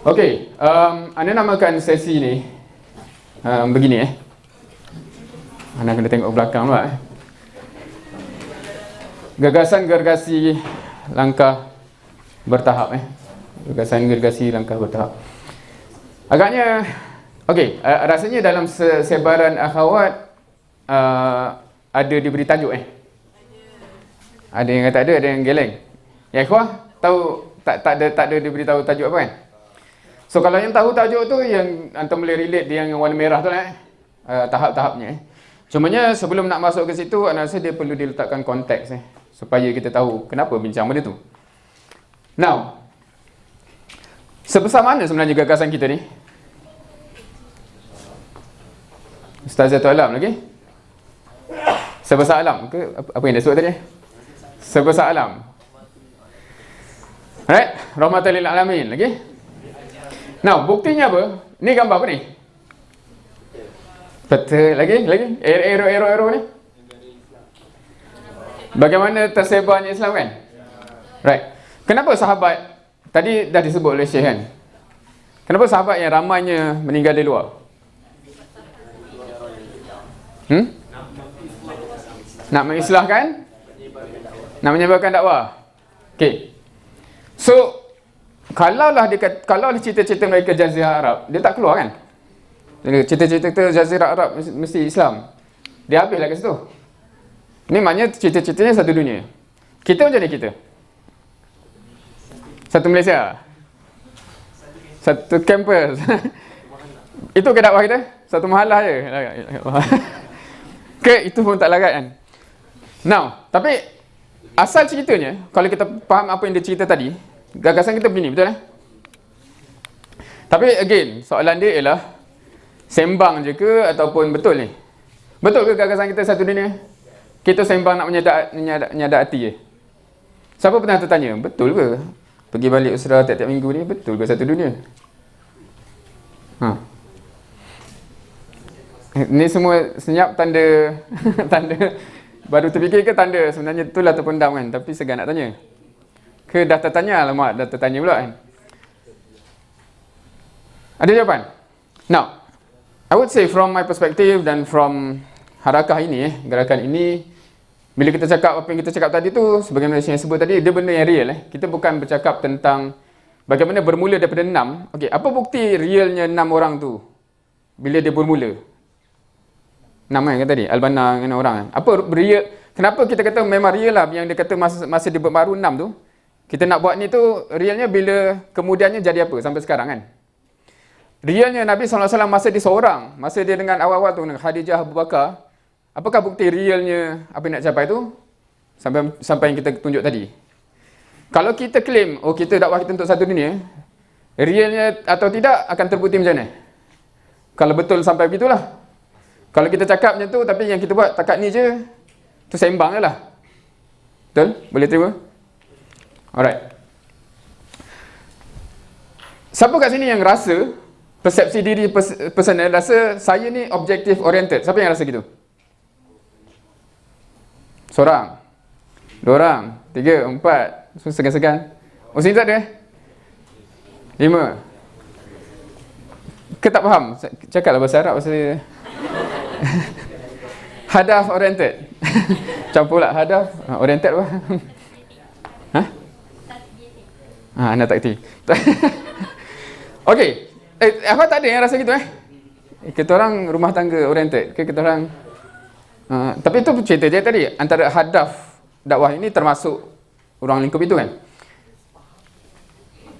Okey, anda namakan sesi ni begini Anda kena tengok belakang pula Gagasan gergasi langkah bertahap Gagasan gergasi langkah bertahap. Agaknya okey, rasanya dalam sebaran akhawat ada diberi tajuk Ada yang kata ada yang geleng. Ya ikhwah, tahu tak ada diberitahu tajuk apa kan? So kalau yang tahu tajuk tu yang antum boleh relate dia yang warna merah tu lah tahap-tahapnya Cumanya sebelum nak masuk ke situ, saya rasa dia perlu diletakkan konteks supaya kita tahu kenapa bincang benda tu. Now, sebesar mana sebenarnya gagasan kita ni? Ustazah Alam lagi? Sebesar alam ke apa yang dia sebut tadi? Sebesar alam. Alright, rahmatan lil alamin lagi. Now, buktinya apa? Ni gambar apa ni? Betul lagi? Arrow ni. Bagaimana tersebarnya Islam kan? Right. Kenapa sahabat tadi dah disebut oleh Syekh kan? Kenapa sahabat yang ramainya meninggal di luar? Nak mengislahkan? Nak menyebarkan dakwah. Okey. So, kalaulah cerita-cerita mereka Jazirah Arab, dia tak keluar kan? Cerita-cerita Jazirah Arab mesti Islam. Dia habislah kat situ. Ni maknanya cerita-ceritanya satu dunia. Kita macam ni kita. Satu Malaysia. Satu kampus. Itu ke dakwah kita? Satu mahalah je. Itu pun tak larat kan? Now, tapi asal ceritanya, kalau kita faham apa yang dia cerita tadi, gagasan kita begini, betul Tapi again, soalan dia ialah sembang je ke ataupun betul ni? Betul ke gagasan kita satu dunia? Kita sembang nak menyadak hati je? Siapa pernah tertanya, betul ke? Pergi balik usrah tiap-tiap minggu ni, betul ke satu dunia? Ni semua senyap tanda tanda baru terfikir ke tanda sebenarnya betul atau pendam kan? Tapi segan nak tanya. Ke dah tertanya, alamak dah tertanya pula kan? Ada jawapan? Now, I would say from my perspective dan from harakah ini, gerakan ini, bila kita cakap apa yang kita cakap tadi tu, sebagaimana yang sebut tadi, dia benda yang real Kita bukan bercakap tentang bagaimana bermula daripada 6. Okey, apa bukti realnya 6 orang tu bila dia bermula? 6 kan tadi, Al-Banna dengan orang kan? Apa real? Kenapa kita kata memang real lah yang dia kata masa dia baru 6 tu? Kita nak buat ni tu realnya bila kemudiannya jadi apa sampai sekarang kan? Realnya Nabi SAW masa dia seorang, masa dia dengan awal-awal tu dengan Khadijah, Abu Bakar, apakah bukti realnya apa yang nak capai tu? Sampai yang kita tunjuk tadi. Kalau kita claim, kita dakwah kita untuk satu dunia, realnya atau tidak akan terbukti macam mana? Kalau betul sampai begitulah. Kalau kita cakap macam tu tapi yang kita buat takat ni je, tu sembang je lah. Betul? Boleh terima? Alright. Siapa kat sini yang rasa persepsi diri personal, rasa saya ni objective oriented? Siapa yang rasa gitu? Seorang, 2 orang, 3, 4, segan-segan. Sini tak ada 5. Ke tak faham? Cakaplah bahasa Arab, bahasa hadaf oriented. Campur pula hadaf oriented apa? Anak takti. Okey. Apa tak ada yang rasa gitu Kita orang rumah tangga oriented ke kita orang tapi itu cerita je tadi antara hadaf dakwah ini termasuk ruang lingkup itu kan?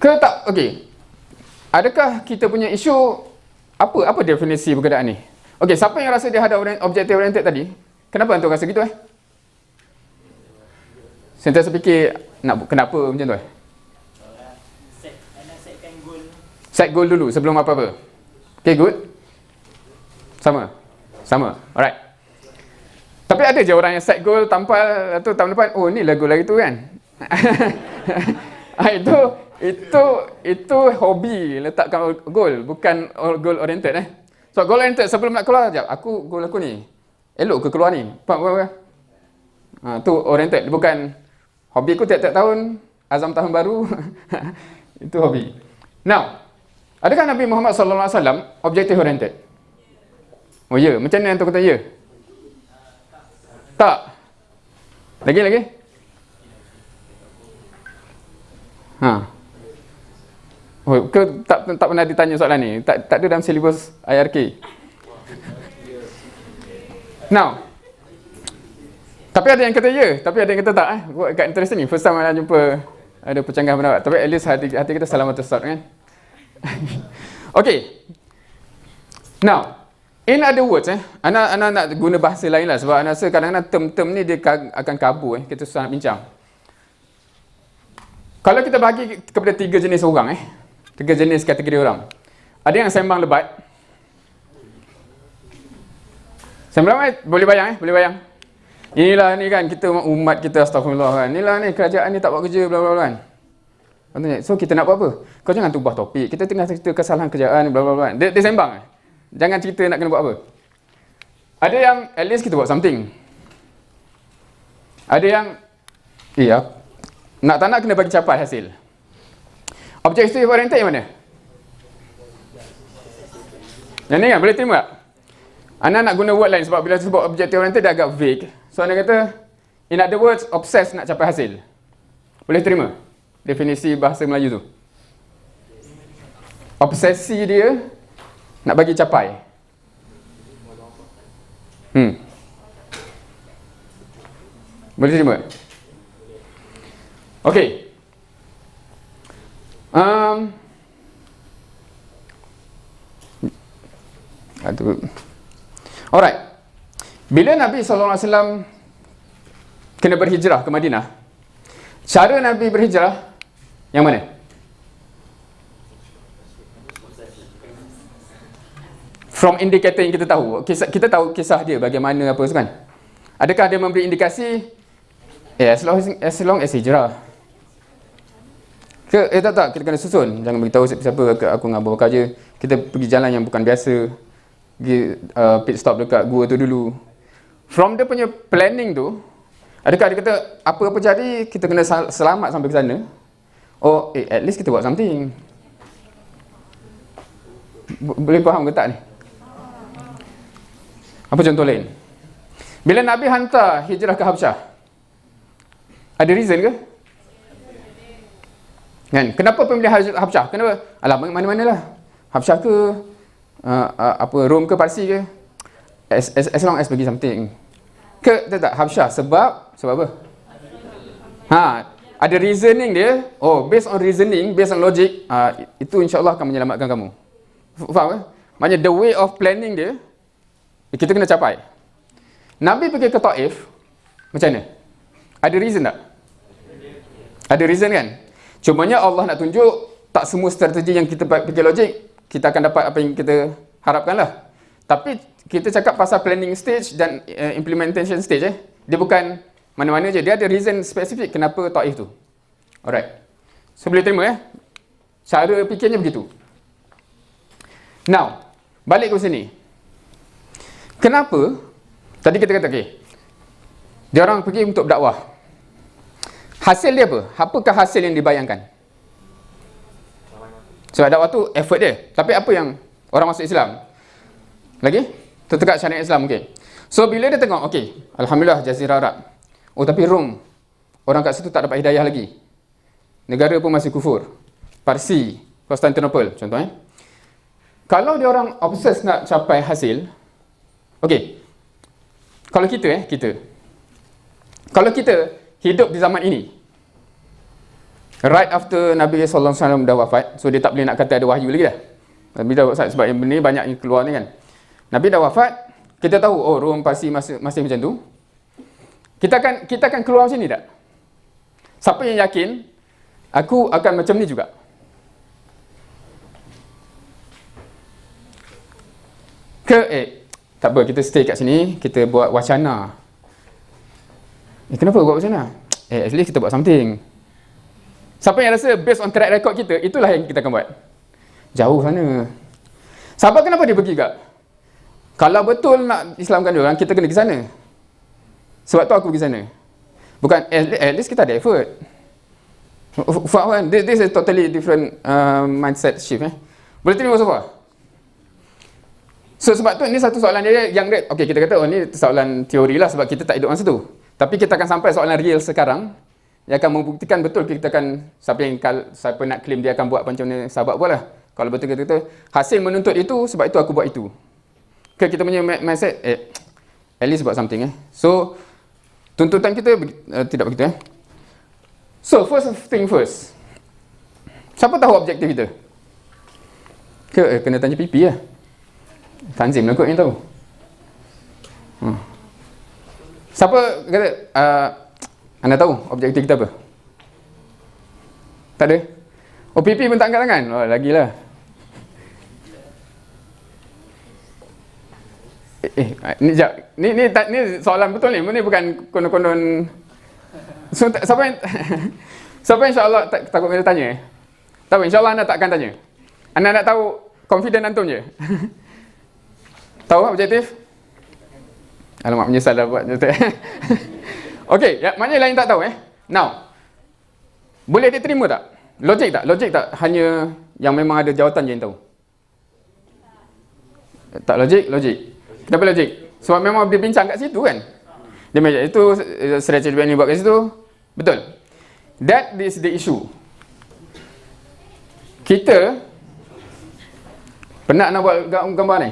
Ke tak? Okey. Adakah kita punya isu apa definisi berkenaan ni? Okey, siapa yang rasa dia hadaf objektif oriented tadi? Kenapa antum rasa gitu Sentiasa fikir kenapa macam tu Set goal dulu sebelum apa-apa. Okay, good. Sama. Alright. Tapi ada je orang yang set goal tampal tu tahun depan, ni lah goal lagi tu kan. Itu hobi letakkan goal, bukan goal oriented So goal oriented sebelum nak keluar jap, goal aku ni. Elok ke keluar ni? Apa? Tu oriented, bukan hobi aku tiap-tiap tahun, azam tahun baru. Itu hobi. Now, Adakah Nabi Muhammad SAW objective oriented? Oh ya, macam mana yang tu kata ya? Tak. Lagi? Oh, tak pernah ditanya soalan ni. Tak ada dalam silibus IRK. Now, tapi ada yang kata ya, tapi ada yang kata tak. Kat interesting ni, first time saya jumpa ada percanggahan pendapat. Tapi at least hati kita selamat tersort kan. Okay. Now, in other words, Ana nak guna bahasa lain lah, sebab Ana rasa kadang-kadang term-term ni dia akan kabur, kita susah nak bincang. Kalau kita bahagi kepada 3 jenis orang, 3 jenis kategori orang. Ada yang sembang lebat. Sembang lebat, boleh bayang, boleh bayang. Inilah ni kan, kita umat kita, astagfirullah kan. Inilah ni, kerajaan ni tak buat kerja, bla bla bla kan. So kita nak buat apa? Kau jangan ubah topik. Kita tengah cerita kesalahan kerajaan, bla bla bla. Dia sembang. Jangan cerita nak kena buat apa. Ada yang at least kita buat something. Ada yang nak tak nak kena bagi capai hasil. Objective oriented yang mana? Yang ni kan boleh terima tak? Ana nak guna word lain sebab bila sebut objective oriented dia agak vague. So Ana kata in other words obsess nak capai hasil. Boleh terima definisi bahasa Melayu tu? Obsesi dia nak bagi capai. Boleh terima? Okey. Alright. Bila Nabi SAW kena berhijrah ke Madinah, cara Nabi berhijrah yang mana? From indicator yang kita tahu, kita tahu kisah dia bagaimana apa tu kan. Adakah dia memberi indikasi as long as hijrah? Tak, kita kena susun. Jangan beritahu siapa aku nak bawa kerja. Kita pergi jalan yang bukan biasa. Pergi pit stop dekat gua tu dulu. From dia punya planning tu, adakah dia kata apa-apa jadi kita kena selamat sampai ke sana? Oh, at least kita buat something. Boleh faham ke tak ni? Apa contoh lain? Bila Nabi hantar hijrah ke Habsyah, ada reason ke? Kan? Kenapa pemilihan Habsyah? Kenapa? Alah, mana-manalah. Habsyah ke Rom ke Parsi ke? As long as bagi something. Tak Habsyah sebab apa? Ada reasoning dia. Oh, based on reasoning, based on logic, itu insya-Allah akan menyelamatkan kamu. Faham ke? Maknanya the way of planning dia kita kena capai. Nabi pergi ke Taif macam mana? Ada reason tak? Ada reason kan? Cumanya Allah nak tunjuk tak semua strategi yang kita fikir logik kita akan dapat apa yang kita harapkan lah. Tapi kita cakap pasal planning stage dan implementation stage dia bukan mana-mana je, dia ada reason spesifik kenapa Taif tu. Alright. So boleh terima cara fikirnya begitu. Now, balik ke sini. Kenapa tadi kita kata dia orang pergi untuk dakwah. Hasil dia apa? Apakah hasil yang dibayangkan? Sebab dakwah tu effort dia. Tapi apa yang orang masuk Islam? Lagi? Terdekat syariat Islam mungkin. So bila dia tengok, Alhamdulillah Jazirah Arab. Oh tapi Rom, orang kat situ tak dapat hidayah lagi. Negara pun masih kufur. Parsi, Constantinople contohnya. Kalau dia orang obses nak capai hasil, kalau kita kalau kita hidup di zaman ini, right after Nabi SAW dah wafat, so dia tak boleh nak kata ada wahyu lagi dah. Nabi dah wafat sebab yang benda banyak yang keluar ni kan. Nabi dah wafat, kita tahu Rom Parsi masih macam tu. Kita akan keluar macam ni tak? Siapa yang yakin aku akan macam ni juga? Tak apa, kita stay kat sini, kita buat wacana. Kenapa buat wacana? At least kita buat something. Siapa yang rasa based on track record kita, itulah yang kita akan buat. Jauh sana. Sahabat kenapa dia pergi kak? Kalau betul nak Islamkan dia orang, kita kena ke sana. Sebab tu aku pergi sana. Bukan, at least kita ada effort. Faham kan? This is totally different mindset shift. Boleh terima so far? So sebab tu ni satu soalan dia yang okey, kita kata ni soalan teori lah sebab kita tak hidup masa tu. Tapi kita akan sampai soalan real sekarang yang akan membuktikan betul kita akan siapa nak claim dia akan buat macam mana sahabat buat lah. Kalau betul kita kata hasil menuntut itu sebab itu aku buat itu. Kita punya mindset at least buat something So tuntutan kita tidak begitu So first thing first. Siapa tahu objektif kita? Kena tanya pipi lah. Tanzim lah kot yang tahu. Siapa kata anda tahu objektif kita apa? Tak ada? Oh, pipi pun tak angkat tangan? Oh, lagilah. Ni soalan betul ni. Ini bukan konon-konon. So, siapa insya-Allah takut bila tanya Tahu insya-Allah anda tak akan tanya. Anda nak tahu confident antum je. Tahu objektif? Alamak, menyesal dah buat. Okey, maknanya lain tak tahu Now, boleh diterima tak? Logik tak? Logik tak? Hanya yang memang ada jawatan je yang tahu. Tak logik? Logik. Kenapa logik? Sebab memang dia bincang kat situ kan? Dia macam itu, strategi ni buat kat situ. Betul. That is the issue. Kita penat nak buat gambar ni?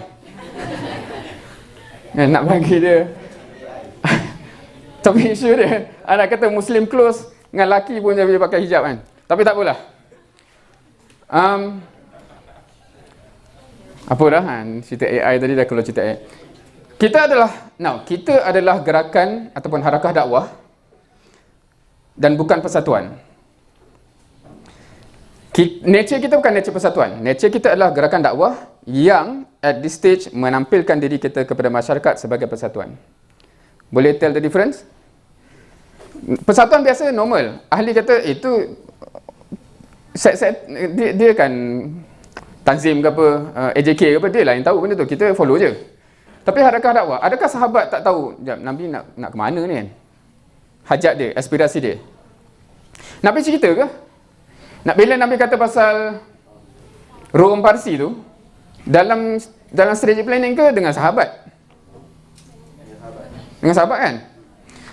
Nak bagi dia. Tapi isu dia, anak kata Muslim close dengan lelaki pun dia boleh pakai hijab kan. Tapi tak apalah. Apa dah kan? Cerita AI tadi dah keluar cerita AI. Kita adalah gerakan ataupun harakah dakwah dan bukan persatuan. Nature kita bukan nature persatuan. Nature kita adalah gerakan dakwah yang at this stage menampilkan diri kita kepada masyarakat sebagai persatuan. Boleh tell the difference? Persatuan biasa normal. Ahli kata itu dia kan Tanzim ke apa, AJK ke apa, dia lah yang tahu benda tu. Kita follow je. Tapi harakah dakwah, adakah sahabat tak tahu Nabi nak ke mana ni kan? Hajat dia, aspirasi dia. Nabi cerita ke? Bila Nabi kata pasal Rom Parsi tu, dalam strategic planning ke dengan sahabat? Dengan sahabat kan?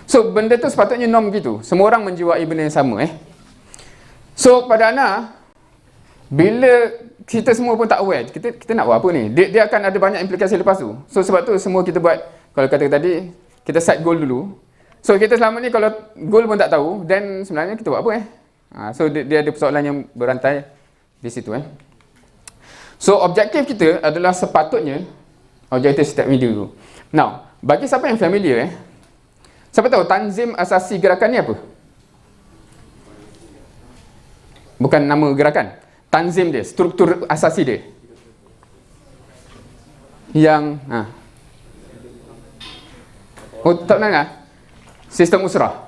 So benda tu sepatutnya norm gitu. Semua orang menjiwai benda yang sama So pada Ana, bila kita semua pun tak aware, kita nak buat apa ni? Dia akan ada banyak implikasi lepas tu. So sebab tu semua kita buat, kalau kata tadi, kita set goal dulu. So kita selama ni kalau goal pun tak tahu, then sebenarnya kita buat apa So dia ada persoalan yang berantai di situ So objektif kita adalah sepatutnya objektif setiap video tu. Now, bagi siapa yang familiar siapa tahu tanzim asasi gerakan ni apa? Bukan nama gerakan. Tanzim dia, struktur asasi dia. Yang oh, tak pernah dengar? Sistem usrah.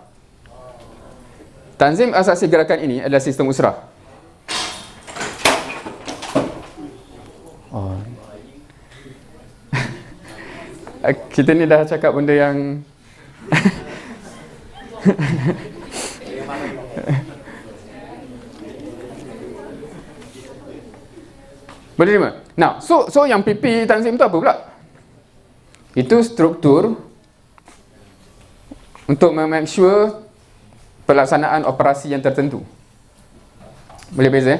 Tanzim asasi gerakan ini adalah sistem usrah. Oh. Kita ni dah cakap benda yang boleh terima? Now, so yang PP Tanzim tu apa pula? Itu struktur untuk make sure pelaksanaan operasi yang tertentu. Boleh beza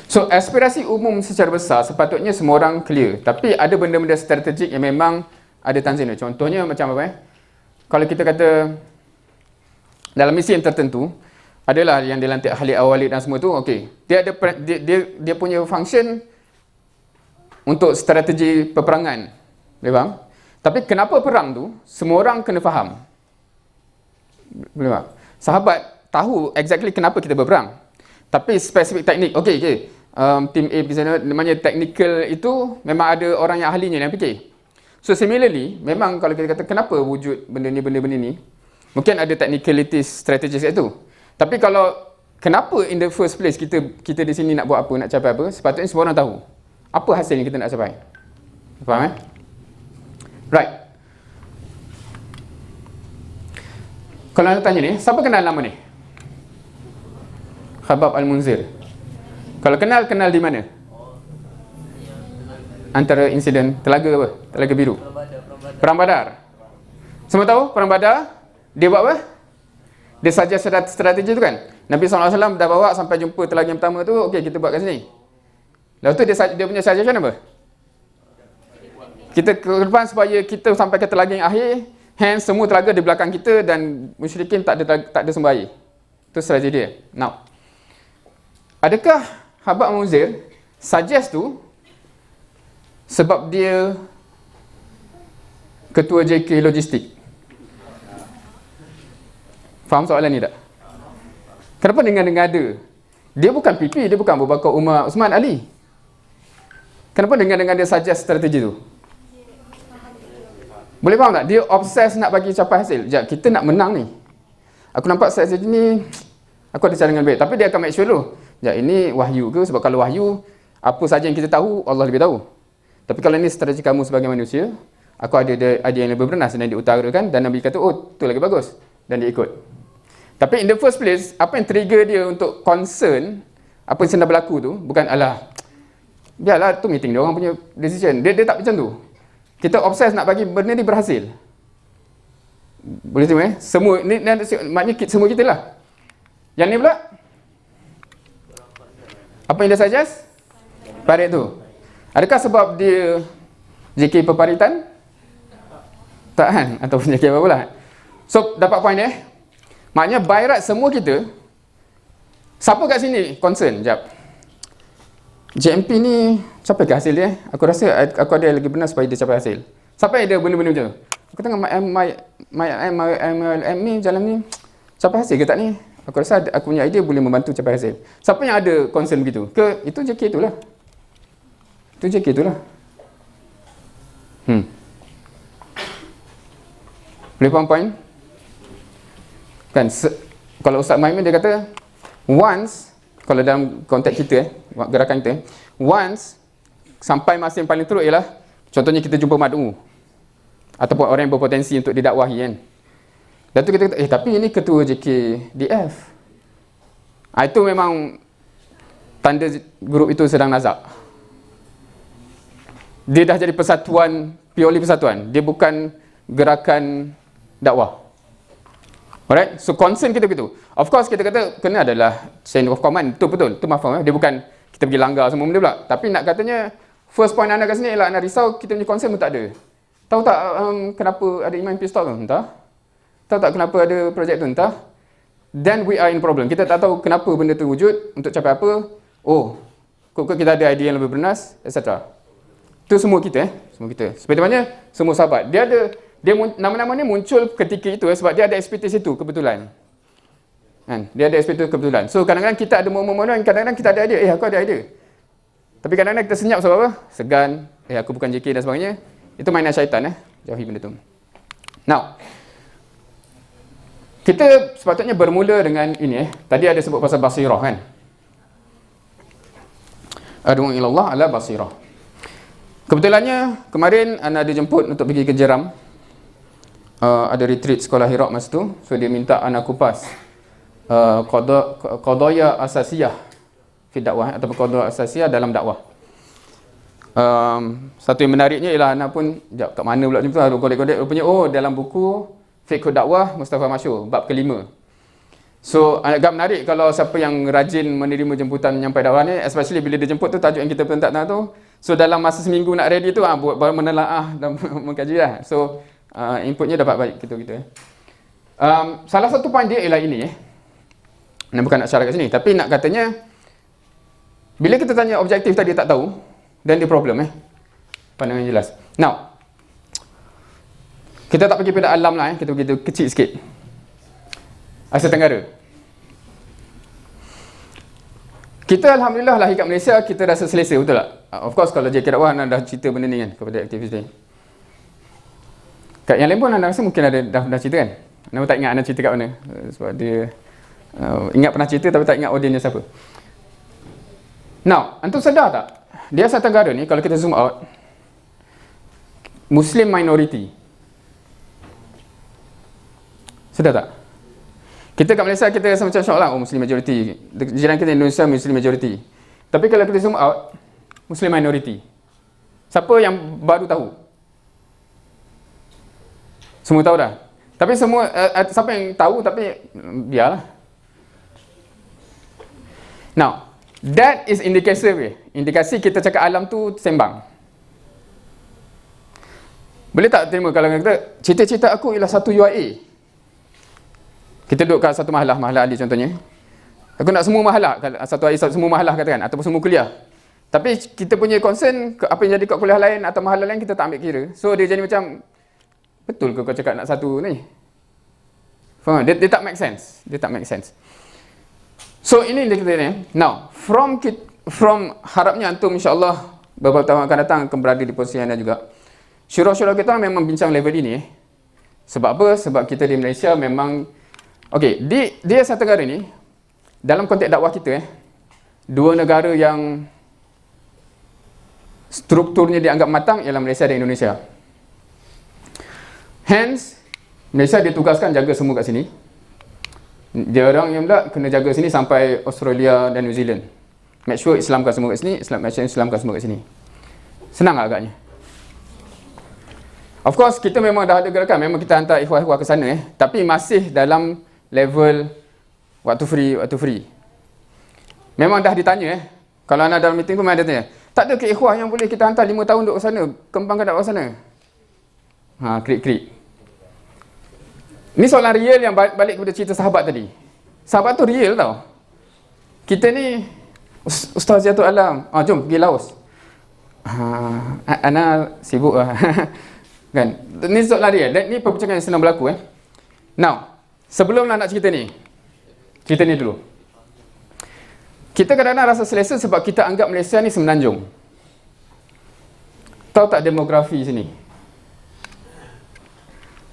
So aspirasi umum secara besar sepatutnya semua orang clear. Tapi ada benda-benda strategik yang memang ada tanzim dia. Contohnya macam apa Kalau kita kata dalam misi yang tertentu, adalah yang dilantik Khalid Al-Walid dan semua tu, okey. Dia punya function untuk strategi peperangan. Boleh faham? Tapi kenapa perang tu, semua orang kena faham. Boleh faham? Sahabat tahu exactly kenapa kita berperang. Tapi spesifik teknik, okey. Tim A pergi sana, namanya technical itu memang ada orang yang ahlinya yang fikir. So similarly, memang kalau kita kata kenapa wujud benda ni, mungkin ada technicalities strategis kat tu. Tapi kalau kenapa in the first place kita di sini nak buat apa, nak capai apa, sepatutnya semua orang tahu apa hasil yang kita nak capai. Faham Right. Kalau anda tanya ni, siapa kenal nama ni? Khabab Al-Munzir. Kalau kenal di mana? antara insiden Telaga apa? Telaga Biru. Perang Badar. Semua tahu Perang Badar? Dia buat apa? Dia saja strategi tu kan. Nabi SAW dah bawa sampai jumpa telaga yang pertama tu, okey kita buat kat sini. Lepas tu dia punya suggestion apa? Kita ke depan supaya kita sampai ke telaga yang akhir, hence semua telaga di belakang kita dan musyrikin tak ada sumber air. Itu strategi dia. Now, adakah Habab Munzir suggest tu sebab dia ketua JK Logistik? Faham soalan ni tak? Kenapa dengar-dengar ada? Dia bukan PP, dia bukan Abu Bakar, Umar, Usman, Ali. Kenapa dengar-dengar dia suggest strategi tu? Boleh faham tak? Dia obses nak bagi capai hasil. Sekejap, kita nak menang ni. Aku nampak strategi ni, aku ada cara dengan baik. Tapi dia akan make sure dulu. Sekejap, ini wahyu ke? Sebab kalau wahyu, apa saja yang kita tahu, Allah lebih tahu. Tapi kalau ini strategi kamu sebagai manusia, aku ada yang lebih bernas dan diutarakan. Dan Nabi kata, oh, tu lagi bagus. Dan dia ikut. Tapi in the first place, apa yang trigger dia untuk concern, apa yang sedang berlaku tu, bukan, alah, biarlah tu meeting dia orang punya decision. Dia tak macam tu. Kita obses nak bagi benda ni berhasil. Boleh tengok semua ni maknanya semua kita lah. Yang ni pula apa yang dia suggest? Parit tu. Adakah sebab dia JK Peparitan? Tak kan? Ataupun JK apa pula? So dapat point maknanya by right semua kita, siapa kat sini concern? Sekejap, JMP ni capai ke hasil dia? Aku rasa aku ada lagi benar supaya dia capai hasil. Siapa yang ada benda-benda macam tu? Aku tengok MLM ni jalan ni capai hasil ke tak ni? Aku rasa aku punya idea boleh membantu capai hasil. Siapa yang ada concern begitu? Ke itu JK tu lah. Itu JK tu lah. Boleh faham point? Kan kalau Ustaz Maimin dia kata once, kalau dalam konteks kita gerakan kita, once sampai masa yang paling teruk ialah contohnya kita jumpa mad'u ataupun orang yang berpotensi untuk didakwahi kan. Dan tu kita kata, tapi ini ketua JKDF. Itu memang tanda grup itu sedang nazak. Dia dah jadi persatuan, purely persatuan. Dia bukan gerakan dakwah. Alright, so concern kita begitu. Of course kita kata kena adalah chain of command. Itu betul, itu mafhum. Dia bukan kita pergi langgar semua benda pula. Tapi nak katanya first point anda kat sini ialah anda risau kita punya concern pun tak ada. Tahu tak kenapa ada Iman Pistol tu? Entah. Tahu tak kenapa ada projek tu? Entah. Then we are in problem. Kita tak tahu kenapa benda tu wujud, untuk capai apa. Oh, kok kita ada idea yang lebih bernas, etc. Itu semua kita semua kita. Seperti mana semua sahabat. Dia nama-nama ni muncul ketika itu sebab dia ada ekspektasi itu kebetulan. Kan? Dia ada ekspektasi kebetulan. So kadang-kadang kita ada momen-momen, kadang-kadang kita ada idea, aku ada idea. Tapi kadang-kadang kita senyap sebab apa? Segan, aku bukan JK dan sebagainya. Itu mainan syaitan jauhi benda tu. Now, kita sepatutnya bermula dengan ini Tadi ada sebut pasal basirah kan. Ad'u ilallah ala basirah. Kebetulannya kemarin ana ada jemput untuk pergi ke Jeram. Ada retreat sekolah Hira masa tu. So dia minta ana kupas qadaya asasiyah fi dakwah ataupun qadaya asasiyah dalam dakwah. Satu yang menariknya ialah ana pun kat mana pula macam tu kodek-kodek rupanya dalam buku Fiqh Dakwah Mustafa Masyur bab kelima. So agak menarik kalau siapa yang rajin menerima jemputan menyampai dakwah ni, especially bila dia jemput tu tajuk yang kita pun tak tahu tu. So dalam masa seminggu nak ready tu baru menelaah dan mengkaji lah. So inputnya dapat baik kita. Salah satu point dia ialah ini bukan nak syarah kat sini, tapi nak katanya bila kita tanya objektif tadi tak tahu, dan dia problem pandangan jelas. Now, kita tak pergi pada alam lah kita pergi kecil sikit. Asia Tenggara. Kita alhamdulillah lahir kat Malaysia, kita rasa selesa, betul tak? Of course kalau JK Dakwah anda dah cerita benda ni kan kepada aktivis ni. Kat yang lain pun anda rasa mungkin ada dah cerita kan. Anda tak ingat anda cerita kat mana. Sebab dia ingat pernah cerita tapi tak ingat audiennya siapa. Now, antum sedar tak? Di Asia Tenggara ni kalau kita zoom out, Muslim minority. Sedar tak? Kita kat Malaysia kita rasa macam syok lah, Muslim majority. Jiran kita Indonesia Muslim majority. Tapi kalau kita zoom out, Muslim minority. Siapa yang baru tahu? Semua tahu dah. Tapi semua, siapa yang tahu tapi biarlah. Now, that is indikasi. Indikasi kita cakap alam tu sembang. Boleh tak terima kalau kata, cita-cita aku ialah satu UIA. Kita duduk kat satu mahalah Ali contohnya. Aku nak semua mahalah, satu UIA semua mahalah katakan, ataupun semua kuliah. Tapi kita punya concern, apa yang jadi kat kuliah lain atau mahalah lain kita tak ambil kira. So dia jadi macam, betul ke kau cakap nak satu ni? Faham? Dia tak make sense. Dia tak make sense. So ini dia kata ni. Now, from harapnya antum insya-Allah beberapa tahun akan datang akan berada di posisi anda juga. Syurah-syurah kita memang bincang level ini. Sebab apa? Sebab kita di Malaysia memang okey, di Asia Tenggara ni dalam konteks dakwah kita dua negara yang strukturnya dianggap matang ialah Malaysia dan Indonesia. Hence, Malaysia ditugaskan jaga semua kat sini. Dia orang yang pula kena jaga sini sampai Australia dan New Zealand. Make sure Islamkan semua kat sini, Islamkan semua kat sini. Senang agaknya. Of course, kita memang dah ada gerakan, memang kita hantar ikhwah-ikhwah ke sana tapi masih dalam level waktu free. Memang dah ditanya kalau anda dalam meeting tu memang ada tanya. Tak ada ke ikhwah yang boleh kita hantar 5 tahun duduk ke sana, kembangkan dakwah sana? Krik. Ni soalan real yang balik kepada cerita sahabat tadi. Sahabat tu real tau. Kita ni Ustaz Ziatul Alam, jom pergi Laos. Ana sibuk lah. Kan? Ni soalan real. Dan ni perbincangan yang senang berlaku Now, sebelum nak cerita ni dulu. Kita kadang-kadang rasa selesa sebab kita anggap Malaysia ni semenanjung. Tahu tak demografi sini?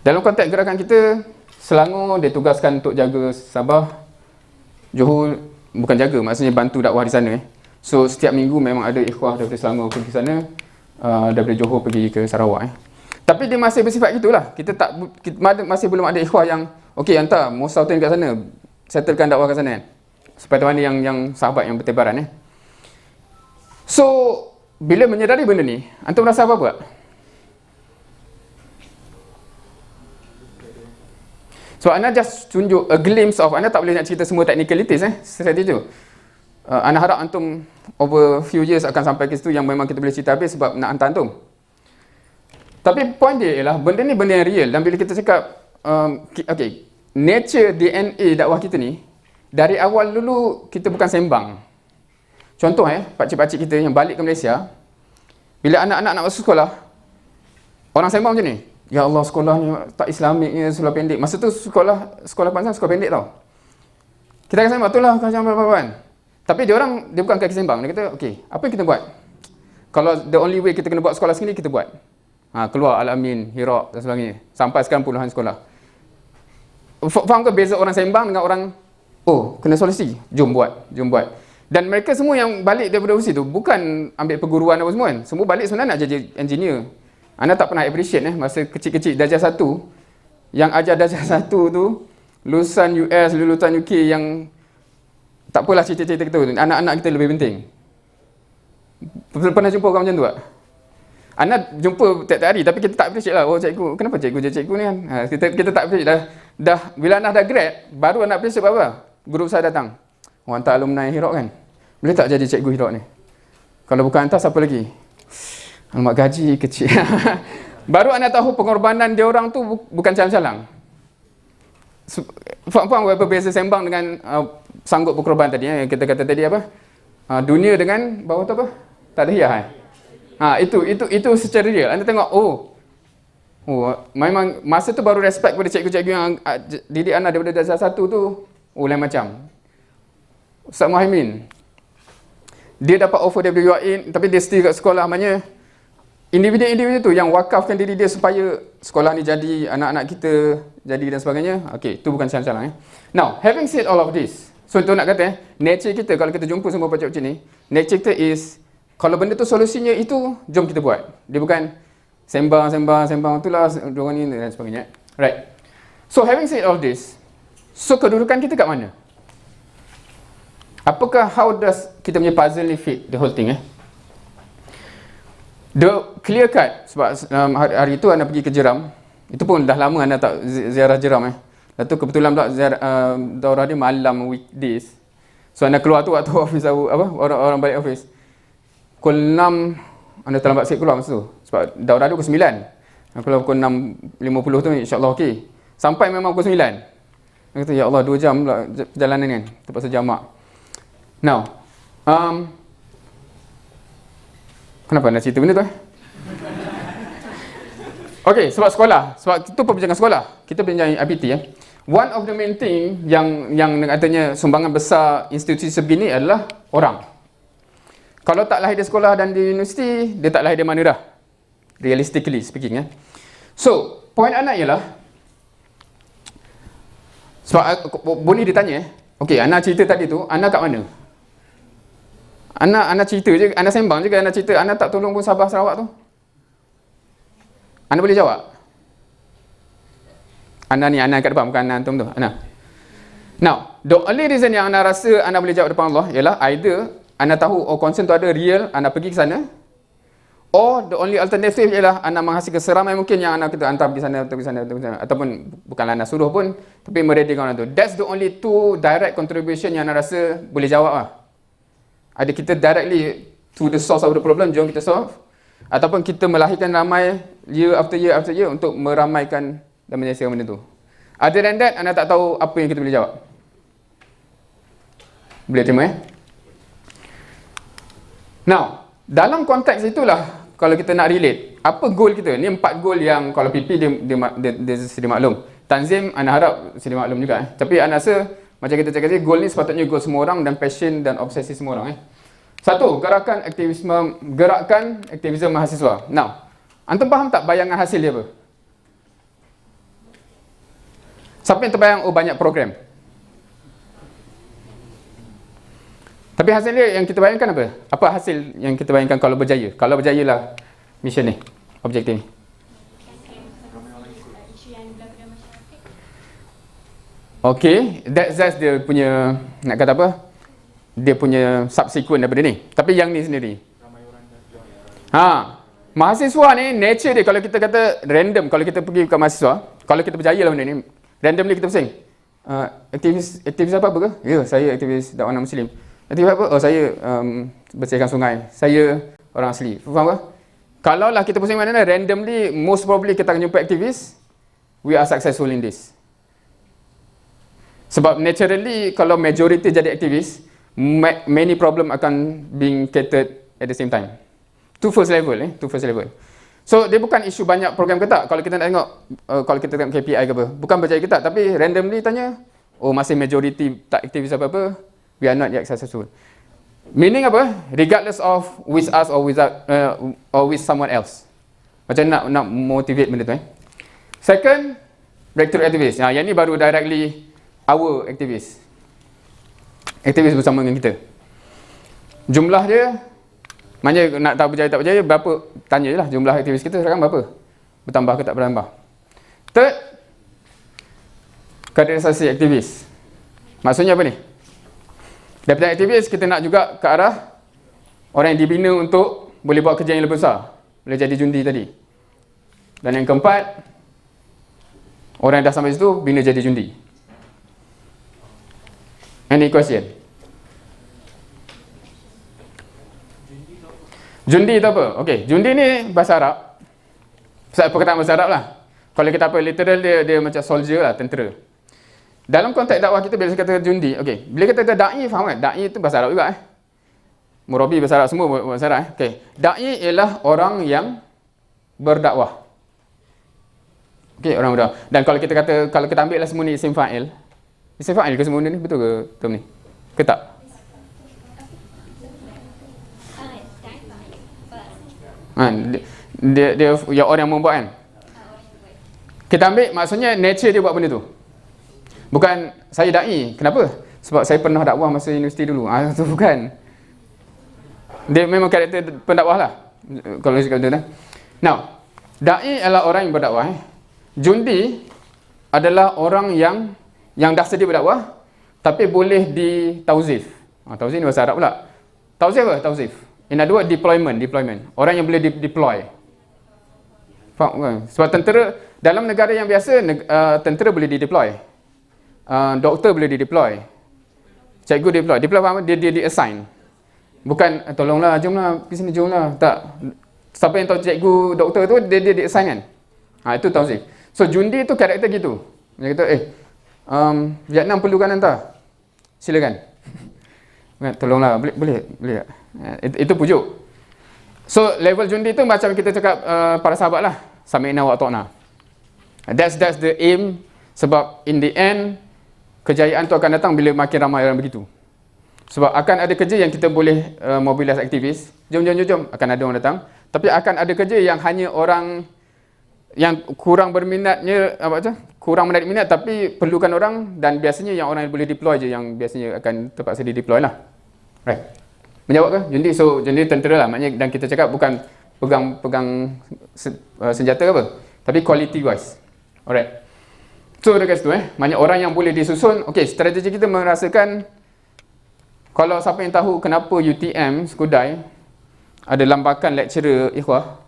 Dalam konteks gerakan kita, Selangor ditugaskan untuk jaga Sabah, Johor, bukan jaga, maksudnya bantu dakwah di sana. So, setiap minggu memang ada ikhwah daripada Selangor pergi ke sana, daripada Johor pergi ke Sarawak. Tapi dia masih bersifat gitulah. Kita masih belum ada ikhwah yang, okey, hantar Mustautin kat sana, settlekan dakwah kat sana supaya mana yang sahabat yang bertebaran So, bila menyedari benda ni, antum rasa apa buat? So, Ana just tunjuk a glimpse of, Ana tak boleh nak cerita semua technicalities strategi tu. Ana harap antum over few years akan sampai ke situ yang memang kita boleh cerita habis sebab nak hantar antum. Tapi point dia ialah, benda ni benda yang real. Dan bila kita cakap, okay, nature DNA dakwah kita ni, dari awal dulu kita bukan sembang. Contoh pakcik-pakcik kita yang balik ke Malaysia, bila anak-anak nak masuk sekolah, orang sembang macam ni. Ya Allah, sekolah ni tak islamiknya, sekolah pendek. Masa tu sekolah Pansan, sekolah pendek tau. Kita akan sembang, betul lah macam apa-apa. Tapi dia bukan kaki sembang. Dia kata, okay, apa yang kita buat? Kalau the only way kita kena buat sekolah sendiri, kita buat. Keluar Al-Amin, Hiraq dan sebagainya. Sampai sekarang puluhan sekolah. Faham ke beza orang sembang dengan orang, kena solusi, jom buat. Dan mereka semua yang balik daripada overseas tu bukan ambil perguruan apa semua kan. Semua balik sebenarnya nak jadi engineer. Anda tak pernah appreciate masa kecil-kecil darjah 1 yang ajar darjah 1 tu lulusan US, lulusan UK yang tak apalah cita-cita kita tu. Anak-anak kita lebih penting. Pernah jumpa orang macam tu tak? Anda jumpa tiap-tiap hari tapi kita tak appreciate lah. Cikgu, kenapa cikgu jadi cikgu ni kan? Kita tak appreciate dah bila anak dah grad, baru anak appreciate apa? Guru saya datang. Hantar alumni Hiraq kan? Boleh tak jadi cikgu Hiraq ni? Kalau bukan hantar, siapa lagi? Alamak, gaji kecil. Baru anda tahu pengorbanan dia orang tu bukan calang-calang. Faham apa beza sembang dengan sanggup berkorban tadi yang kita kata tadi apa? Dunia dengan bawah tu apa? Tak ada hiyah itu secara real. Anda tengok, memang masa tu baru respect kepada cikgu-cikgu yang didik anak daripada darjah 1 tu, lain macam. Ustaz Muhaimin, dia dapat offer daripada UAE tapi dia stay kat sekolah. Maknanya individu-individu tu yang wakafkan diri dia supaya sekolah ni jadi, anak-anak kita jadi dan sebagainya. Okay, tu bukan calang-calang. Now, having said all of this, so tu nak kata nature kita, kalau kita jumpa semua pakcik macam ni, nature kita is, kalau benda tu solusinya itu, jom kita buat. Dia bukan sembang itulah diorang ni dan sebagainya. Right. So having said all this, so kedudukan kita kat mana? Apakah, how does kita punya puzzle ni fit the whole thing The clear cut sebab hari itu anda pergi ke Jeram. Itu pun dah lama anda tak ziarah Jeram Lepas tu kebetulan pula daurah dia malam weekdays. So anda keluar tu waktu office orang balik office. Pukul 6 anda terlambat sikit keluar masa tu. Sebab daurah dia pukul 9. Kalau pukul 6.50 tu insya-Allah okey. Sampai memang pukul 9. Dia kata ya Allah 2 jam pula perjalanan kan. Terpaksa jamak. Now, kenapa nak cerita benda tu Okey, sebab sekolah. Sebab itu perbincangan sekolah. Kita bincang IPT One of the main thing yang katanya sumbangan besar institusi sebegini adalah orang. Kalau tak lahir di sekolah dan di universiti, dia tak lahir di mana dah. Realistically speaking So, point anak ialah sebab boleh ditanya okey, anak cerita tadi tu, anak kat mana? Anak cerita je, anak sembang je, anak cerita, anak tak tolong pun Sabah Sarawak tu. Anda boleh jawab? Anda ni, anak kat depan, bukan anak antum tu. Anak. Now, the only reason yang anda rasa anda boleh jawab depan Allah ialah either anda tahu, concern tu ada real, anda pergi ke sana, or the only alternative ialah anda menghasilkan seramai mungkin yang anda kita hantar pergi sana, ataupun bukanlah anda suruh pun, tapi merediakan orang tu. That's the only two direct contribution yang anda rasa boleh jawab lah. Ada kita directly to the source of the problem, jom kita solve. Ataupun kita melahirkan ramai year after year untuk meramaikan dan menyelesaikan benda tu. Other than that, anda tak tahu apa yang kita boleh jawab. Boleh terima Now, dalam konteks itulah kalau kita nak relate, apa goal kita? Ni 4 goal yang kalau PP dia sedia maklum. Tanzim, anda harap sedia maklum juga Tapi anda rasa macam kita cakap tadi, goal ni sepatutnya goal semua orang dan passion dan obsesi semua orang Satu, gerakan aktivisme mahasiswa. Now, antum faham tak bayangan hasil dia apa? Siapa yang terbayang, banyak program. Tapi hasil dia yang kita bayangkan apa? Apa hasil yang kita bayangkan kalau berjaya? Kalau berjaya lah mission ni, objektif ni. Okay, that's dia punya, nak kata apa? Dia punya subsequent daripada ni. Tapi yang ni sendiri. Mahasiswa ni, nature dia kalau kita kata random, kalau kita pergi ke mahasiswa, kalau kita berjaya lah benda ni, randomly kita pusing. Aktivis apa ke? Ya, saya aktivis dakwah non-Muslim. Aktivis apa? Saya bersihkan sungai. Saya orang asli. Faham tak? Kalau lah kita pusing mana randomly, most probably kita akan jumpa aktivis, we are successful in this. Sebab naturally, kalau majority jadi aktivis, many problem akan being catered at the same time. To first level. So, dia bukan isu banyak program ke tak. Kalau kita nak tengok, kalau kita tengok KPI ke apa, bukan berjaya ke tak, tapi randomly tanya, masih majority tak aktivis apa-apa, we are not yet successful. Meaning apa? Regardless of with us or with someone else. Macam nak motivate benda tu Second, breakthrough activist. Yang ni baru directly our activist bersama dengan kita. Jumlah dia, maknanya nak tahu berjaya tak berjaya, berapa, tanya je lah jumlah aktivis kita sekarang berapa, bertambah ke tak bertambah. Third, kaderisasi aktivis. Maksudnya apa ni? Daripada aktivis, kita nak juga ke arah orang yang dibina untuk boleh buat kerja yang lebih besar, boleh jadi jundi tadi. Dan yang keempat, orang yang dah sampai situ, bina jadi jundi. Any question? Jundi tu apa? Okey, jundi ni bahasa Arab. Perkataan bahasa Arab lah. Kalau kita apa literal dia macam soldier lah, tentera. Dalam konteks dakwah kita bila kata jundi, okey, bila kita kata dai, faham kan? Dai itu bahasa Arab juga Murabi bahasa Arab, semua bahasa Arab Okey, dai ialah orang yang berdakwah. Okey, orang berdakwah. Dan kalau kita kata, kalau kita ambil lah semua ni isim fa'il. Isim fa'il ke semua ni? Betul ke term ni? Ke tak? Dia ya orang yang membuat kan? Kita ambil maksudnya nature dia buat benda tu. Bukan saya da'i. Kenapa? Sebab saya pernah dakwah masa universiti dulu. Itu bukan. Dia memang karakter pendakwah lah. Kalau saya kata. Now, da'i adalah orang yang berdakwah. Jundi adalah orang yang dah sedia berdakwah tapi boleh ditauzif. Tauzif ni bahasa Arab pula. Tauzif apa? Tauzif. In other words, deployment. Orang yang boleh deploy. Faham kan? Sebab tentera, dalam negara yang biasa, tentera boleh deploy. Doktor boleh deploy. Cikgu deploy. Deploy apa? Dia assign. Bukan, tolonglah, jomlah, pergi sini, jomlah. Tak. Siapa yang tahu cikgu doktor tu, dia assign kan? Itu tausiq. So, jundi tu karakter gitu. Dia kata, Vietnam perlukan hantar. Silakan. Tolonglah, boleh tak? Itu pujuk. So, level jundi tu macam kita cakap para sahabat lah. Sami'na wa ta'na. That's the aim. Sebab in the end, kejayaan tu akan datang bila makin ramai orang begitu. Sebab akan ada kerja yang kita boleh mobilize aktivis. Jom. Akan ada orang datang. Tapi akan ada kerja yang hanya orang yang kurang berminatnya, kurang menarik minat tapi perlukan orang, dan biasanya yang orang yang boleh deploy je yang biasanya akan terpaksa di-deploy lah. Right. Menjawab ke? Jundi, so jundi tentera lah. Maknanya, dan kita cakap bukan pegang senjata ke apa, tapi quality wise. Alright. So dekat situ maknanya orang yang boleh disusun. Okay, strategi kita merasakan, kalau siapa yang tahu kenapa UTM Skudai ada lambakan lecturer ikhwah,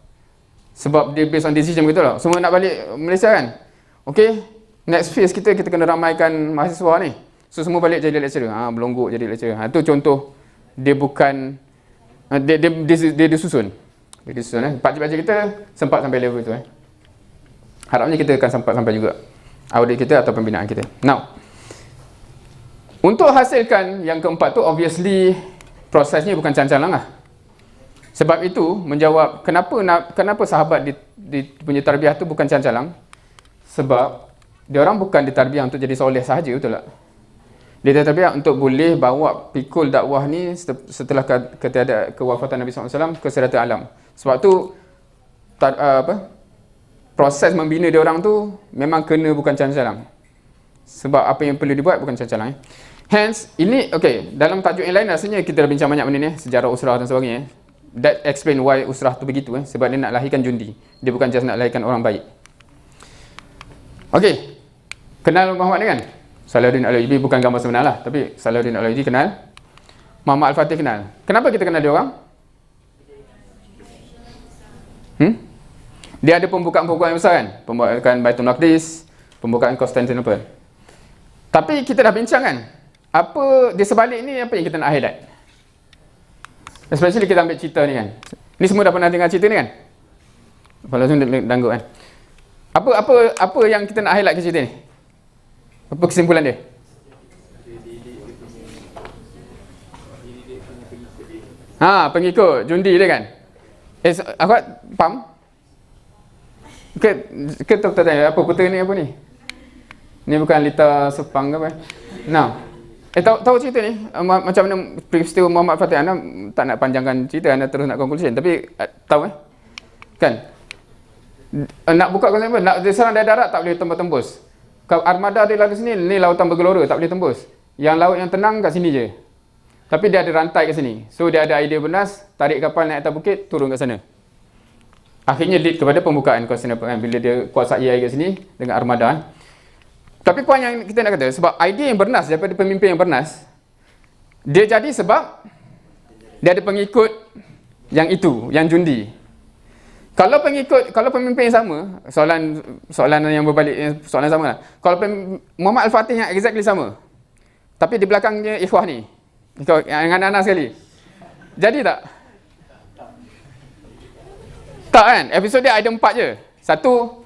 sebab dia based on decision begitu lah. Semua nak balik Malaysia kan. Okay, next phase kita kena ramaikan mahasiswa ni. So semua balik jadi lecturer. Belonggok jadi lecturer. Itu contoh dia bukan dia disusun. Dia disusun pakcik-pakcik kita sempat sampai level tu Harapnya kita akan sempat sampai juga, audit kita atau pembinaan kita. Now, untuk hasilkan yang keempat tu, obviously prosesnya bukan cancalang lah. Sebab itu menjawab kenapa sahabat di punya tarbiyah tu bukan cancalang. Sebab dia orang bukan ditarbiyah untuk jadi soleh sahaja, betul tak? Dia tarbiyah untuk boleh bawa pikul dakwah ni setelah kewafatan Nabi SAW ke siratul alam. Sebab tu proses membina dia orang tu memang kena bukan cancalang. Sebab apa yang perlu dibuat bukan cancalang. Hence, ini dalam tajuk yang lain rasanya kita dah bincang banyak benda ni, sejarah usrah dan sebagainya. That explain why usrah tu begitu sebab dia nak lahirkan jundi. Dia bukan just nak lahirkan orang baik. Kenal Muhammad ni kan? Salahuddin Al-Ayyubi bukan gambar sebenar lah, tapi Salahuddin Al-Ayyubi kenal. Muhammad Al-Fatih kenal. Kenapa kita kenal dia orang? Dia ada pembukaan-pembukaan yang besar kan? Pembukaan Baitul Maqdis, pembukaan Constantinople. Tapi kita dah bincang kan? Apa di sebalik ni, apa yang kita nak highlight? Especially kita ambil cerita ni kan. Ni semua dah pernah dengar cerita ni kan? Langsung dangguk kan? Apa yang kita nak highlight ke cerita ni? Apa kesimpulan dia? Pengikut jundi dia kan? Aku faham? Ke tak tanya apa putera ni apa ni? Ni bukan Lita Sepang ke apa? Nah. Tahu cerita ni? Macam mana peristiwa Muhammad Fatih? Anda tak nak panjangkan cerita, anda terus nak conclusion. Tapi tahu kan? Nak buka konsep apa? Nak serang dari darat tak boleh tembus. Kalau armada dia lalu sini, ni lautan bergelora, tak boleh tembus. Yang laut yang tenang kat sini je. Tapi dia ada rantai kat sini. So dia ada idea bernas, tarik kapal naik atas bukit, turun kat sana. Akhirnya lead kepada pembukaan Constantinople kan, bila dia kuasai air kat sini dengan armada. Tapi poin yang kita nak kata, sebab idea yang bernas daripada pemimpin yang bernas, dia jadi sebab dia ada pengikut yang itu, yang jundi. Kalau pemimpin yang sama, soalan yang berbalik, soalan sama lah. Kalau Muhammad Al-Fatih yang exactly sama, tapi di belakangnya ikhwah ni, yang anak-anak sekali, jadi tak? Tak kan? Episod dia ada 4 je. Satu,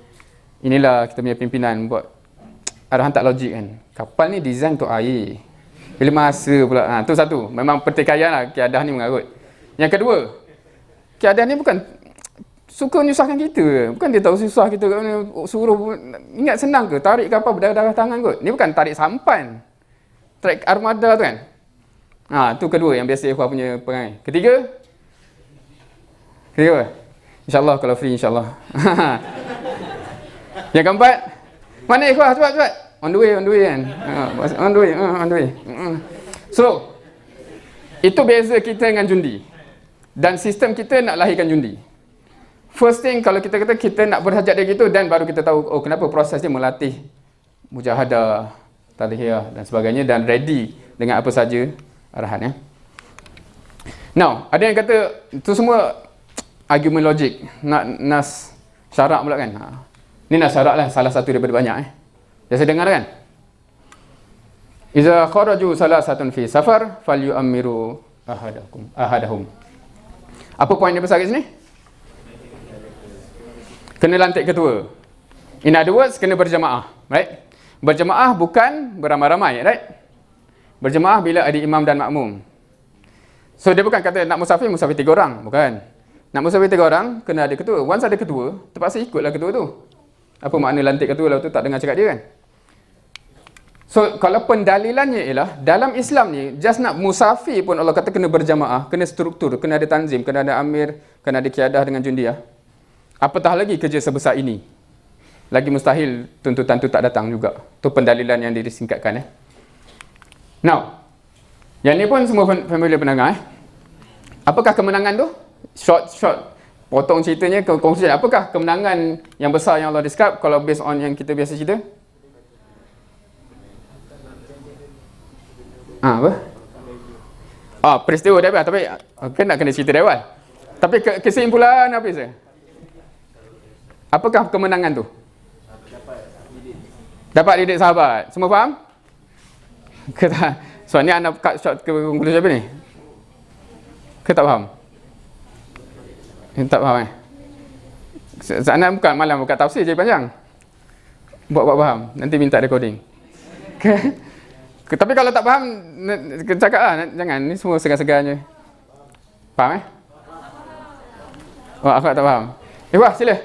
inilah kita punya pimpinan buat arahan tak logik kan. Kapal ni design untuk air. Bila masa pula. Tu satu. Memang pertikaian lah Kiadah ni mengarut. Yang kedua, Kiadah ni bukan suka menyusahkan kita. Bukan dia tahu susah kita kat mana, suruh. Ingat senang ke? Tarik kapal berdarah-darah tangan kot. Ni bukan tarik sampan. Tarik armada tu kan. Tu kedua yang biasa ikhwah punya perangai. Ketiga apa? InsyaAllah kalau free insyaAllah. Yang keempat, mana ikhwah? Cepat. On the way kan. On the way. So, itu beza kita dengan jundi. Dan sistem kita nak lahirkan jundi. First thing, kalau kita kata kita nak berhajat dia gitu, dan baru kita tahu, kenapa proses dia melatih mujahadah, tadhiyah dan sebagainya, dan ready dengan apa saja arahan. Now, ada yang kata itu semua argument logik, nas syarak pula kan. Ni nas syarak lah, salah satu daripada banyak Biasa dengar kan? Iza kharaju salasatun fi safar falyu'ammiru ahadahum. Apa poin yang besar kat sini? Kena lantik ketua. In other words, kena berjamaah, right? Berjamaah bukan beramai-ramai, right? Berjamaah bila ada imam dan makmum. So dia bukan kata nak musafir 3 orang, bukan. Nak musafir 3 orang, kena ada ketua. Once ada ketua, terpaksa ikutlah ketua tu. Apa makna lantik ketua lah tu, tak dengar cakap dia kan? So kalau pendalilannya ialah dalam Islam ni, just nak musafir pun Allah kata kena berjamaah, kena struktur, kena ada tanzim, kena ada amir, kena ada kiadah dengan jundiah. Apatah lagi kerja sebesar ini. Lagi mustahil tuntutan tu tak datang juga. Tu pendalilan yang disingkatkan Now, yang ni pun semua familiar pendengar Apakah kemenangan tu? Short potong ceritanya ke conclusion. Apakah kemenangan yang besar yang Allah describe kalau based on yang kita biasa cerita? Apa? Peristiwa dia tapi kan nak kena cerita dari awal. Tapi kesimpulan apa saya? Apakah kemenangan tu? Dapat didik sahabat. Semua faham? So ni anda cut short ke conclusion apa ni? Ke tak faham? Tak faham Anda bukan malam buka tafsir je panjang. Buat faham. Nanti minta recording. Tapi kalau tak faham, cakap lah. Jangan. Ni semua segar-segarnya. Faham Oh, aku tak faham. Wah, sila.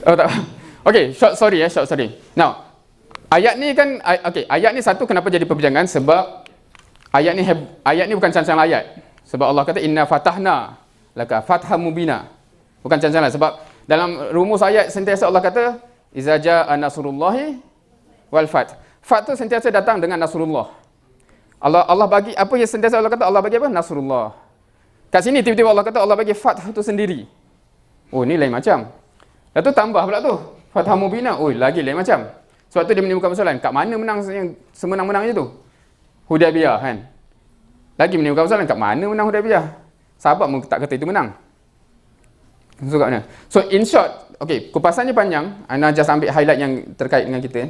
Oh, tak faham. Okay, short story. Now, ayat ni kan, ayat ni satu kenapa jadi perbincangan? Sebab ayat ni bukan cancangan ayat. Sebab Allah kata, inna fatahna laka fatham mubina. Bukan cancangan. Sebab dalam rumus ayat sentiasa Allah kata, iza ja'a nasrullahi wal fath. Fath tu sentiasa datang dengan nasrullah. Allah bagi, apa yang sentiasa Allah kata? Allah bagi apa? Nasrullah. Kat sini tiba-tiba Allah kata, Allah bagi fath tu sendiri. Oh, ni lain macam. Lepas tu tambah pula tu. Fatham mubina. Oh, lagi lain macam. Sebab tu dia menimbulkan persoalan. Kat mana menang yang semenang-menangnya tu? Hudaybiyah kan? Lagi menimbulkan persoalan. Kat mana menang Hudaybiyah? Sahabat pun tak kata itu menang. So kat mana? So in short, kupasannya panjang. Ana just ambil highlight yang terkait dengan kita.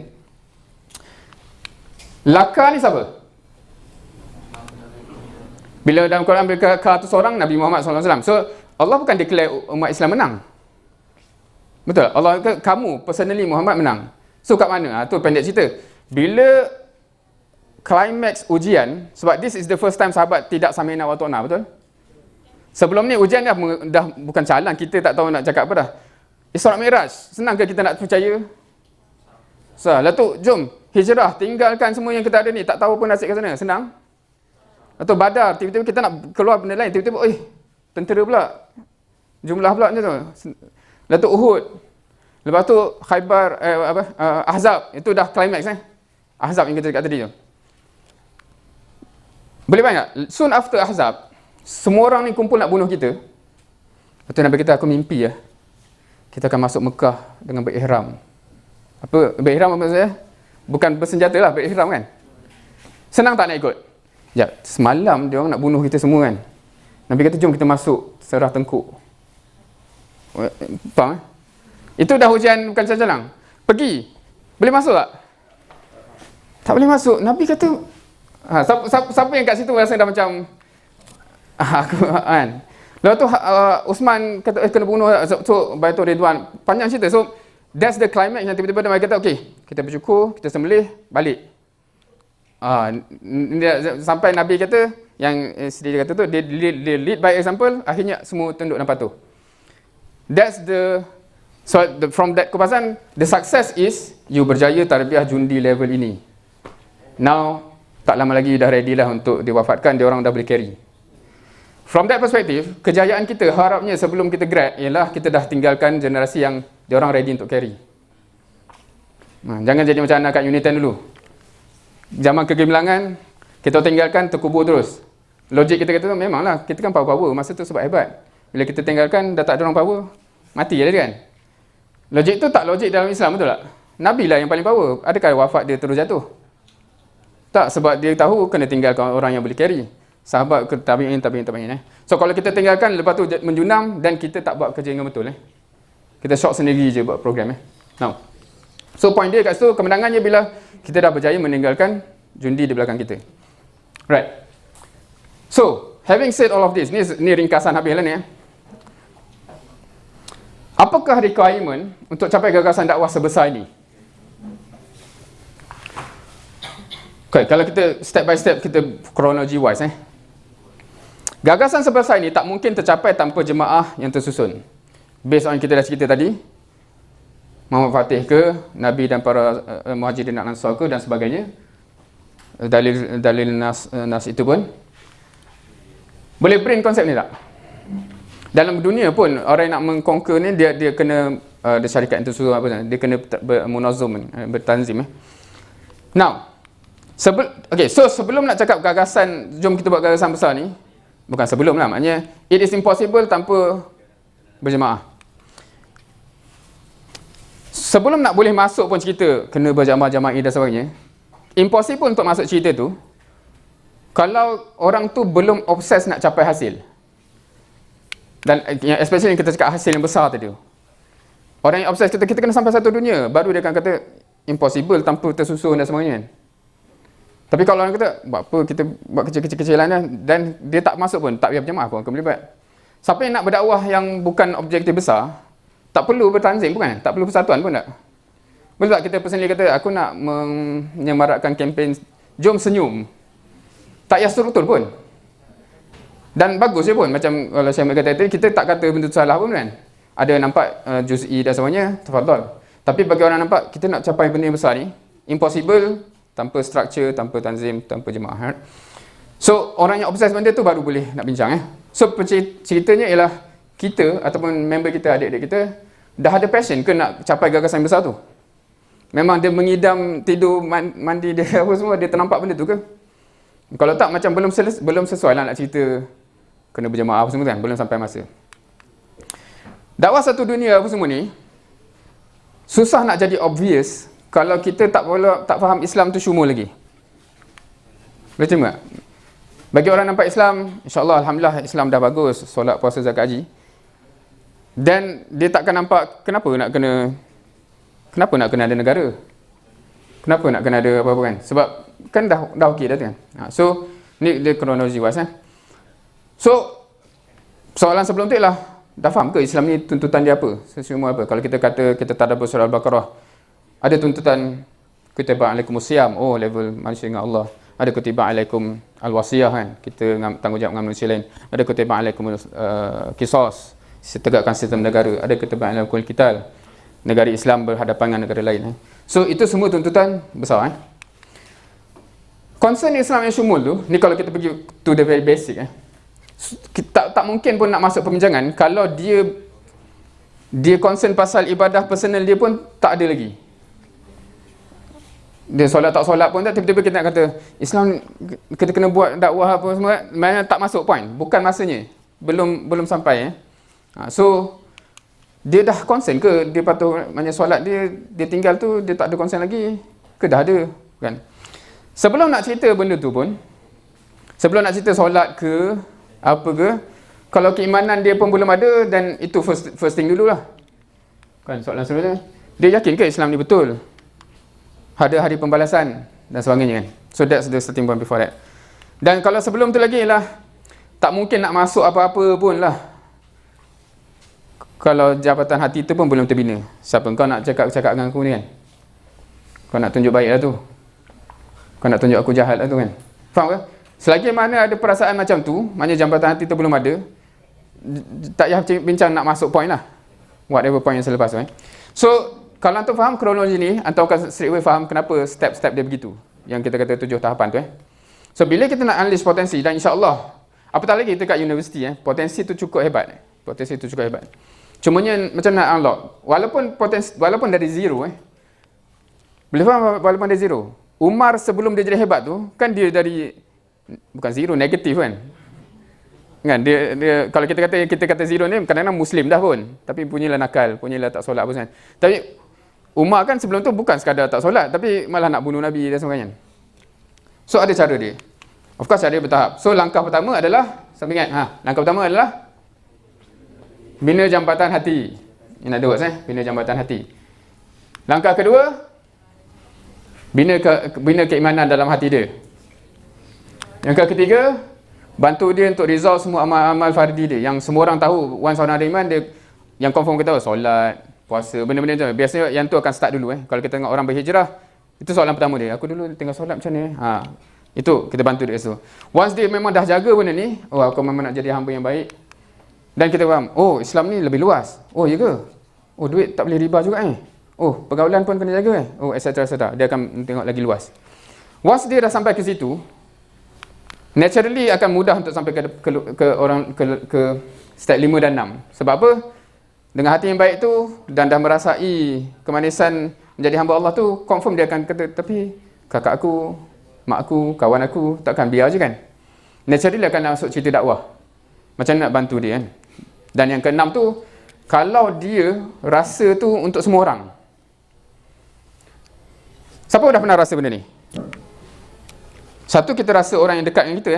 Laka ni siapa? Bila dalam Quran bila ke 100 orang Nabi Muhammad SAW. So Allah bukan declare umat Islam menang. Betul? Allah kata kamu personally Muhammad menang. So kat mana? Tu pendek cerita. Bila climax ujian, sebab this is the first time sahabat tidak samina wa ta'na, betul? Sebelum ni ujian dah bukan calang, kita tak tahu nak cakap apa dah. Isra Mi'raj, senang ke kita nak percaya? So, lah tu, jom hijrah, tinggalkan semua yang kita ada ni, tak tahu pun nasib kat sana, senang. Atau Badar, tiba-tiba kita nak keluar benda lain, tiba-tiba tentera pula. Jumlah pula macam tu. Lepas tu Uhud. Lepas tu Khaybar, Ahzab, itu dah climax Ahzab yang kita cakap tadi tu. Boleh bayang tak? Soon after Ahzab, semua orang ni kumpul nak bunuh kita. Lepas tu Nabi kata, aku mimpi kita akan masuk Mekah dengan berihram. Apa berihram apa maksudnya? Bukan bersenjata lah, berihram kan? Senang tak nak ikut? Ya, semalam dia orang nak bunuh kita semua kan? Nabi kata, jom kita masuk serah tengkuk. Faham Itu dah ujian bukan calang. Pergi. Boleh masuk tak? Tak boleh masuk. Nabi kata, siapa yang kat situ rasa dah macam aku kan. Lepas tu Uthman kata kena bunuh. So Baitul Ridwan. Panjang cerita. So that's the climax yang tiba-tiba Nabi kata, kita bersyukur, kita sembelih, balik. Sampai Nabi kata, yang dia kata tu, dia lead by example, akhirnya semua tunduk dan patuh. That's from that kupasan, the success is you berjaya tarbiyah jundi level ini. Now tak lama lagi dah ready lah untuk diwafatkan, dia orang dah boleh carry. From that perspective, kejayaan kita harapnya sebelum kita grad ialah kita dah tinggalkan generasi yang dia orang ready untuk carry. Jangan jadi macam anak kat Unit 10 dulu. Zaman kegemilangan kita tinggalkan, terkubur terus. Logik kita kata memanglah kita kan power masa tu sebab hebat. Bila kita tinggalkan dah tak ada orang power, mati je kan. Logik tu tak logik dalam Islam, betul tak? Nabi lah yang paling power. Adakah wafat dia terus jatuh? Tak, sebab dia tahu kena tinggalkan orang yang boleh carry. sahabat ke tabi'in. So kalau kita tinggalkan, lepas tu menjunam dan kita tak buat kerja dengan betul. Kita shock sendiri je buat program. Now, so point dia kat situ, kemenangannya bila kita dah berjaya meninggalkan jundi di belakang kita. Right. So, having said all of this, ni ringkasan habis lah ni. Apakah requirement untuk capai gagasan dakwah sebesar ini? Okay, kalau kita step by step, kita chronology wise. Gagasan sebesar ini tak mungkin tercapai tanpa jemaah yang tersusun. Based on kita dah cerita tadi, Muhammad Fatih ke, Nabi dan para muhajirin dan ansar ke dan sebagainya. Dalil nas itu pun boleh brain konsep ni tak? Dalam dunia pun orang yang nak mengconquer ni dia kena ada syarikat yang tersusun apa, dia kena bermunazam, bertanzim. Now, sebelum nak cakap gagasan, jom kita buat gagasan besar ni. Bukan sebelum lah, maknanya it is impossible tanpa berjemaah. Sebelum nak boleh masuk pun cerita kena berjamaah-jamaah dan sebagainya, impossible untuk masuk cerita tu kalau orang tu belum obses nak capai hasil. Dan especially yang kita cakap hasil yang besar tadi. Orang yang obses kita kena sampai satu dunia, baru dia akan kata impossible tanpa tersusun dan sebagainya. Tapi kalau orang kata, buat apa kita buat kecil-kecilan dan dia tak masuk pun, tak payah berjemaah pun, kembali buat. Siapa yang nak berdakwah yang bukan objektif besar, tak perlu bertanzim bukan? Tak perlu persatuan pun tak? Boleh tak kita personally kata, aku nak menyemarakkan kempen jom senyum. Tak payah struktur pun. Dan bagus je pun, macam kalau saya kata tadi, kita tak kata benda tu salah pun kan? Ada nampak juz'i dan sebagainya, tafadhal. Tapi bagi orang nampak, kita nak capai benda yang besar ni, impossible tanpa structure, tanpa tanzim, tanpa jemaah. So, orang yang obses benda tu baru boleh nak bincang. So, ceritanya ialah kita ataupun member kita, adik-adik kita, dah ada passion ke nak capai gagasan besar tu? Memang dia mengidam, tidur, mandi dia apa semua, dia ternampak benda tu ke? Kalau tak, macam belum sesuai lah nak cerita kena berjemaah apa semua kan, belum sampai masa. Dakwah satu dunia apa semua ni, susah nak jadi obvious kalau kita tak faham Islam tu syumul lagi. Boleh terima tak? Bagi orang nampak Islam, insyaAllah, Alhamdulillah, Islam dah bagus, solat, puasa, zakat, haji. Dan dia takkan nampak, kenapa nak kena ada negara? Kenapa nak kena ada apa-apa kan? Sebab kan dah okey dah tu kan. So, ni dia kronologi was. So, soalan sebelum tu ialah, dah faham ke Islam ni tuntutan dia apa? Semua apa? Kalau kita kata kita tadabbur surah Al-Baqarah, ada tuntutan kutiba alaikumusiyam, oh level manusia dengan Allah. Ada kutiba alaikum al-wasiyah kan, kita tanggungjawab dengan manusia lain. Ada kutiba alaikum qisas, tegakkan sistem negara. Ada kutiba alaikum qital, negara Islam berhadapan dengan negara lain. So itu semua tuntutan besar. Concern Islam yang syumul tu, ni kalau kita pergi to the very basic, kita tak mungkin pun nak masuk perbincangan kalau dia concern pasal ibadah personal dia pun tak ada lagi. Dia solat tak solat pun tak, tiba-tiba kita nak kata Islam kita kena buat dakwah apa semua, mana tak masuk point, bukan masanya, belum sampai. So dia dah concern ke dia patuh, maknanya solat dia tinggal tu dia tak ada concern lagi ke dah ada kan? Sebelum nak cerita benda tu pun, sebelum nak cerita solat ke apa ke, kalau keimanan dia pun belum ada, dan itu first thing dululah kan. Soalan sebenarnya, dia yakin ke Islam ni betul, ada hari pembalasan dan sebagainya kan. So that's the starting point before that. Dan kalau sebelum tu lagi ialah tak mungkin nak masuk apa-apa pun lah kalau jabatan hati tu pun belum terbina. Siapa kau nak cakap dengan aku ni kan? Kau nak tunjuk baik lah tu, kau nak tunjuk aku jahat lah tu kan. Faham ke? Selagi mana ada perasaan macam tu, maknanya jambatan hati tu belum ada, tak payah bincang nak masuk point lah, whatever point yang selepas tu. So kalau antum faham kronologi ni, antum akan straight away faham kenapa step-step dia begitu, yang kita kata 7 tahapan tu. So bila kita nak unleash potensi, dan insyaAllah apatah lagi kita kat universiti, potensi tu cukup hebat. Potensi tu cukup hebat. Cumanya macam nak unlock, walaupun dari zero, boleh faham walaupun dari zero. Umar sebelum dia jadi hebat tu, kan dia dari, bukan zero, negatif kan. Dia kalau kita kata zero ni, kadang-kadang Muslim dah pun, tapi punyalah nakal, punyalah tak solat pun kan. Tapi Umar kan sebelum tu bukan sekadar tak solat, tapi malah nak bunuh Nabi dan sebagainya. So ada cara dia. Of course ada bertahap. So langkah pertama adalah, sampai ingat, langkah pertama adalah bina jambatan hati. In other words, bina jambatan hati. Langkah kedua, bina keimanan dalam hati dia. Yang ketiga, bantu dia untuk resolve semua amal-amal fardi dia. Yang semua orang tahu, once orang ada iman, dia yang confirm kita tahu, solat, puasa, benda-benda macam tu. Biasanya yang tu akan start dulu. Kalau kita tengok orang berhijrah, itu soalan pertama dia. Aku dulu tengah solat macam ni. Itu kita bantu dia situ. Once dia memang dah jaga benda ni, aku memang nak jadi hamba yang baik. Dan kita faham, Islam ni lebih luas. Ya ke? Duit tak boleh riba juga pergaulan pun kena jaga etc. Dia akan tengok lagi luas. Once dia dah sampai ke situ, naturally akan mudah untuk sampai ke step 5 dan 6. Sebab apa? Dengan hati yang baik tu dan dah merasai kemanisan menjadi hamba Allah tu, confirm dia akan kata, tapi kakak aku, mak aku, kawan aku takkan biar je kan. Naturally dia akan masuk cerita dakwah. Macam nak bantu dia kan. Dan yang keenam tu, kalau dia rasa tu untuk semua orang. Siapa dah pernah rasa benda ni? Satu, kita rasa orang yang dekat dengan kita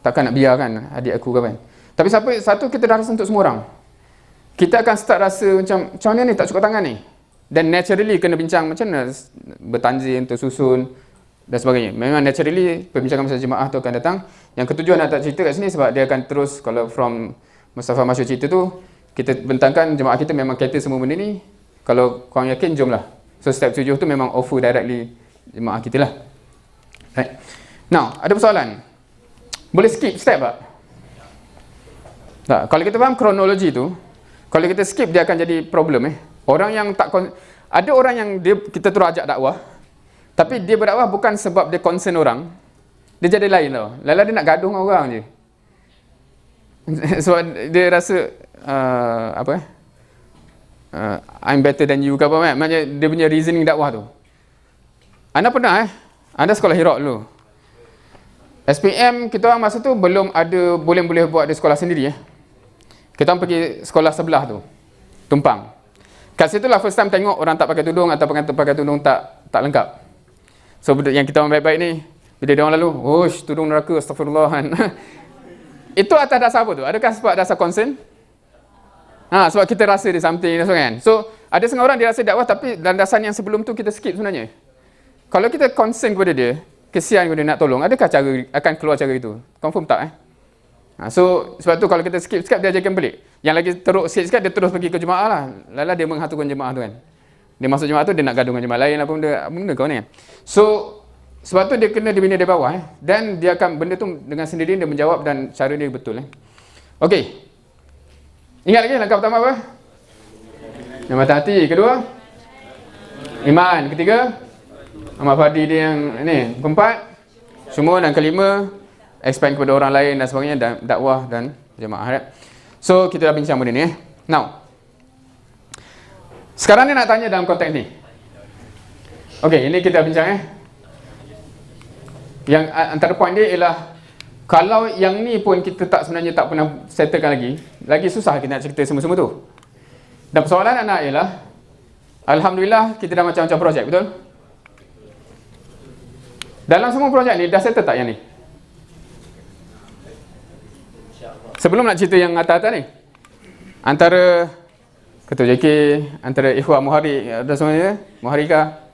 takkan nak biarkan adik aku kawan. Tapi satu kita dah rasa untuk semua orang. Kita akan start rasa macam mana ni tak cukup tangan ni. Dan naturally kena bincang macam mana bertanzim, tersusun dan sebagainya. Memang naturally perbincangan masa jemaah tu akan datang. Yang ketujuh nak tak cerita kat sini sebab dia akan terus, kalau from Mustafa Masyur cerita tu, kita bentangkan jemaah kita memang cater semua benda ni. Kalau korang yakin, jomlah. So step 7 tu memang offer directly jemaah kita lah. Right. Now, ada persoalan. Boleh skip step tak? Tak. Kalau kita faham kronologi tu, kalau kita skip dia akan jadi problem Orang yang tak ada orang yang kita terus ajak dakwah, tapi dia berdakwah bukan sebab dia concern orang. Dia jadi lain tau. Lala dia nak gaduh dengan orang je. Sebab dia rasa I'm better than you ke apa kan. Maksudnya dia punya reasoning dakwah tu. Anda pernah Anda sekolah Hirok dulu. SPM kita orang masa tu belum ada boleh buat di sekolah sendiri Kita orang pergi sekolah sebelah tu, Tumpang. Kat situ lah first time tengok orang tak pakai tudung atau pakai tudung tak lengkap. So yang kita orang baik-baik ni, bila dia orang lalu, tudung neraka, astagfirullah. Itu atas dasar apa tu? Adakah sebab dasar concern? Sebab kita rasa dia something kan. So ada setengah orang dia rasa dakwah, tapi dalam dasar yang sebelum tu kita skip sebenarnya. Kalau kita concern kepada dia, kesian kepada dia nak tolong, adakah akan keluar cara itu? Confirm tak So sebab tu kalau kita skip dia akan pelik. Yang lagi teruk sikit dia terus pergi ke jemaah lah. Lala dia menghantukan jemaah tu kan. Dia masuk jemaah tu, dia nak gaduh dengan jemaah lain apa benda kau ni. So sebab tu dia kena dibina dari bawah dan dia akan benda tu dengan sendiri dia menjawab dan cara dia betul Okey. Ingat lagi langkah pertama apa? Jambatan hati. Kedua, iman. Ketiga, amal fardi dia yang ni. Keempat, semua. Dan kelima, expand kepada orang lain dan sebagainya, dan dakwah dan jemaah. So kita dah bincang benda ni Now, sekarang ni nak tanya dalam konteks ni. Okey, ini kita bincang Yang antara poin dia ialah, kalau yang ni pun kita sebenarnya tak pernah settlekan lagi susah kita nak cerita semua-semua tu. Dan persoalan anak ialah, alhamdulillah kita dah macam-macam projek, betul? Dalam semua projek ni dah settle tak yang ni? Sebelum nak cerita yang atas-atas ni, antara Ketua JK, antara Ikhwah Muharik dan semuanya, Muharika,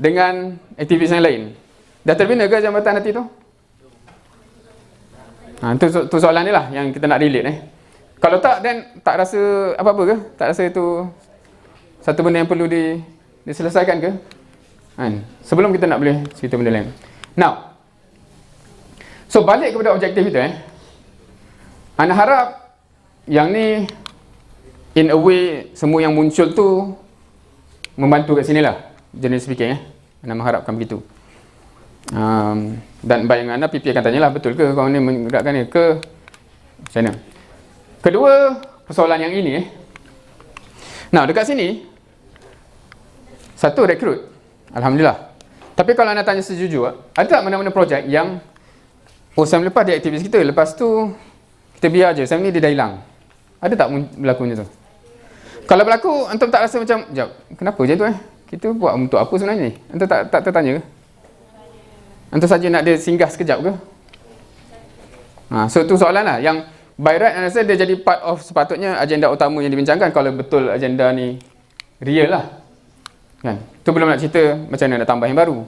dengan aktivis yang lain, dah terbina ke jambatan hati tu? Tu soalan ni lah yang kita nak relate Kalau tak, then tak rasa apa-apa ke? Tak rasa itu satu benda yang perlu diselesaikan ke? Sebelum kita nak boleh cerita benda lain. Now, so balik kepada objektif itu Ana harap yang ni in a way semua yang muncul tu membantu kat sini lah, generally speaking Ana mengharapkan begitu. Dan bayangan anda, PP akan tanyalah, betul ke kau ni menggerakkan ni ke macam mana? Kedua, persoalan yang ini Nah, dekat sini satu, rekrut, alhamdulillah. Tapi kalau anda tanya sejujur, ada tak mana-mana projek yang saya lepas dia aktivis kita, lepas tu kita biar je, saya ni dia dah hilang? Ada tak berlaku macam tu? Kalau berlaku, antum tak rasa macam, jap, kenapa je tu kita buat untuk apa sebenarnya ni? Antum tak tertanya ke? Antum saja nak dia singgah sekejap ke? So tu soalan lah. Yang by right saya rasa dia jadi part of sepatutnya agenda utama yang dibincangkan kalau betul agenda ni real lah. Kan? Tu belum nak cerita macam mana nak tambah yang baru.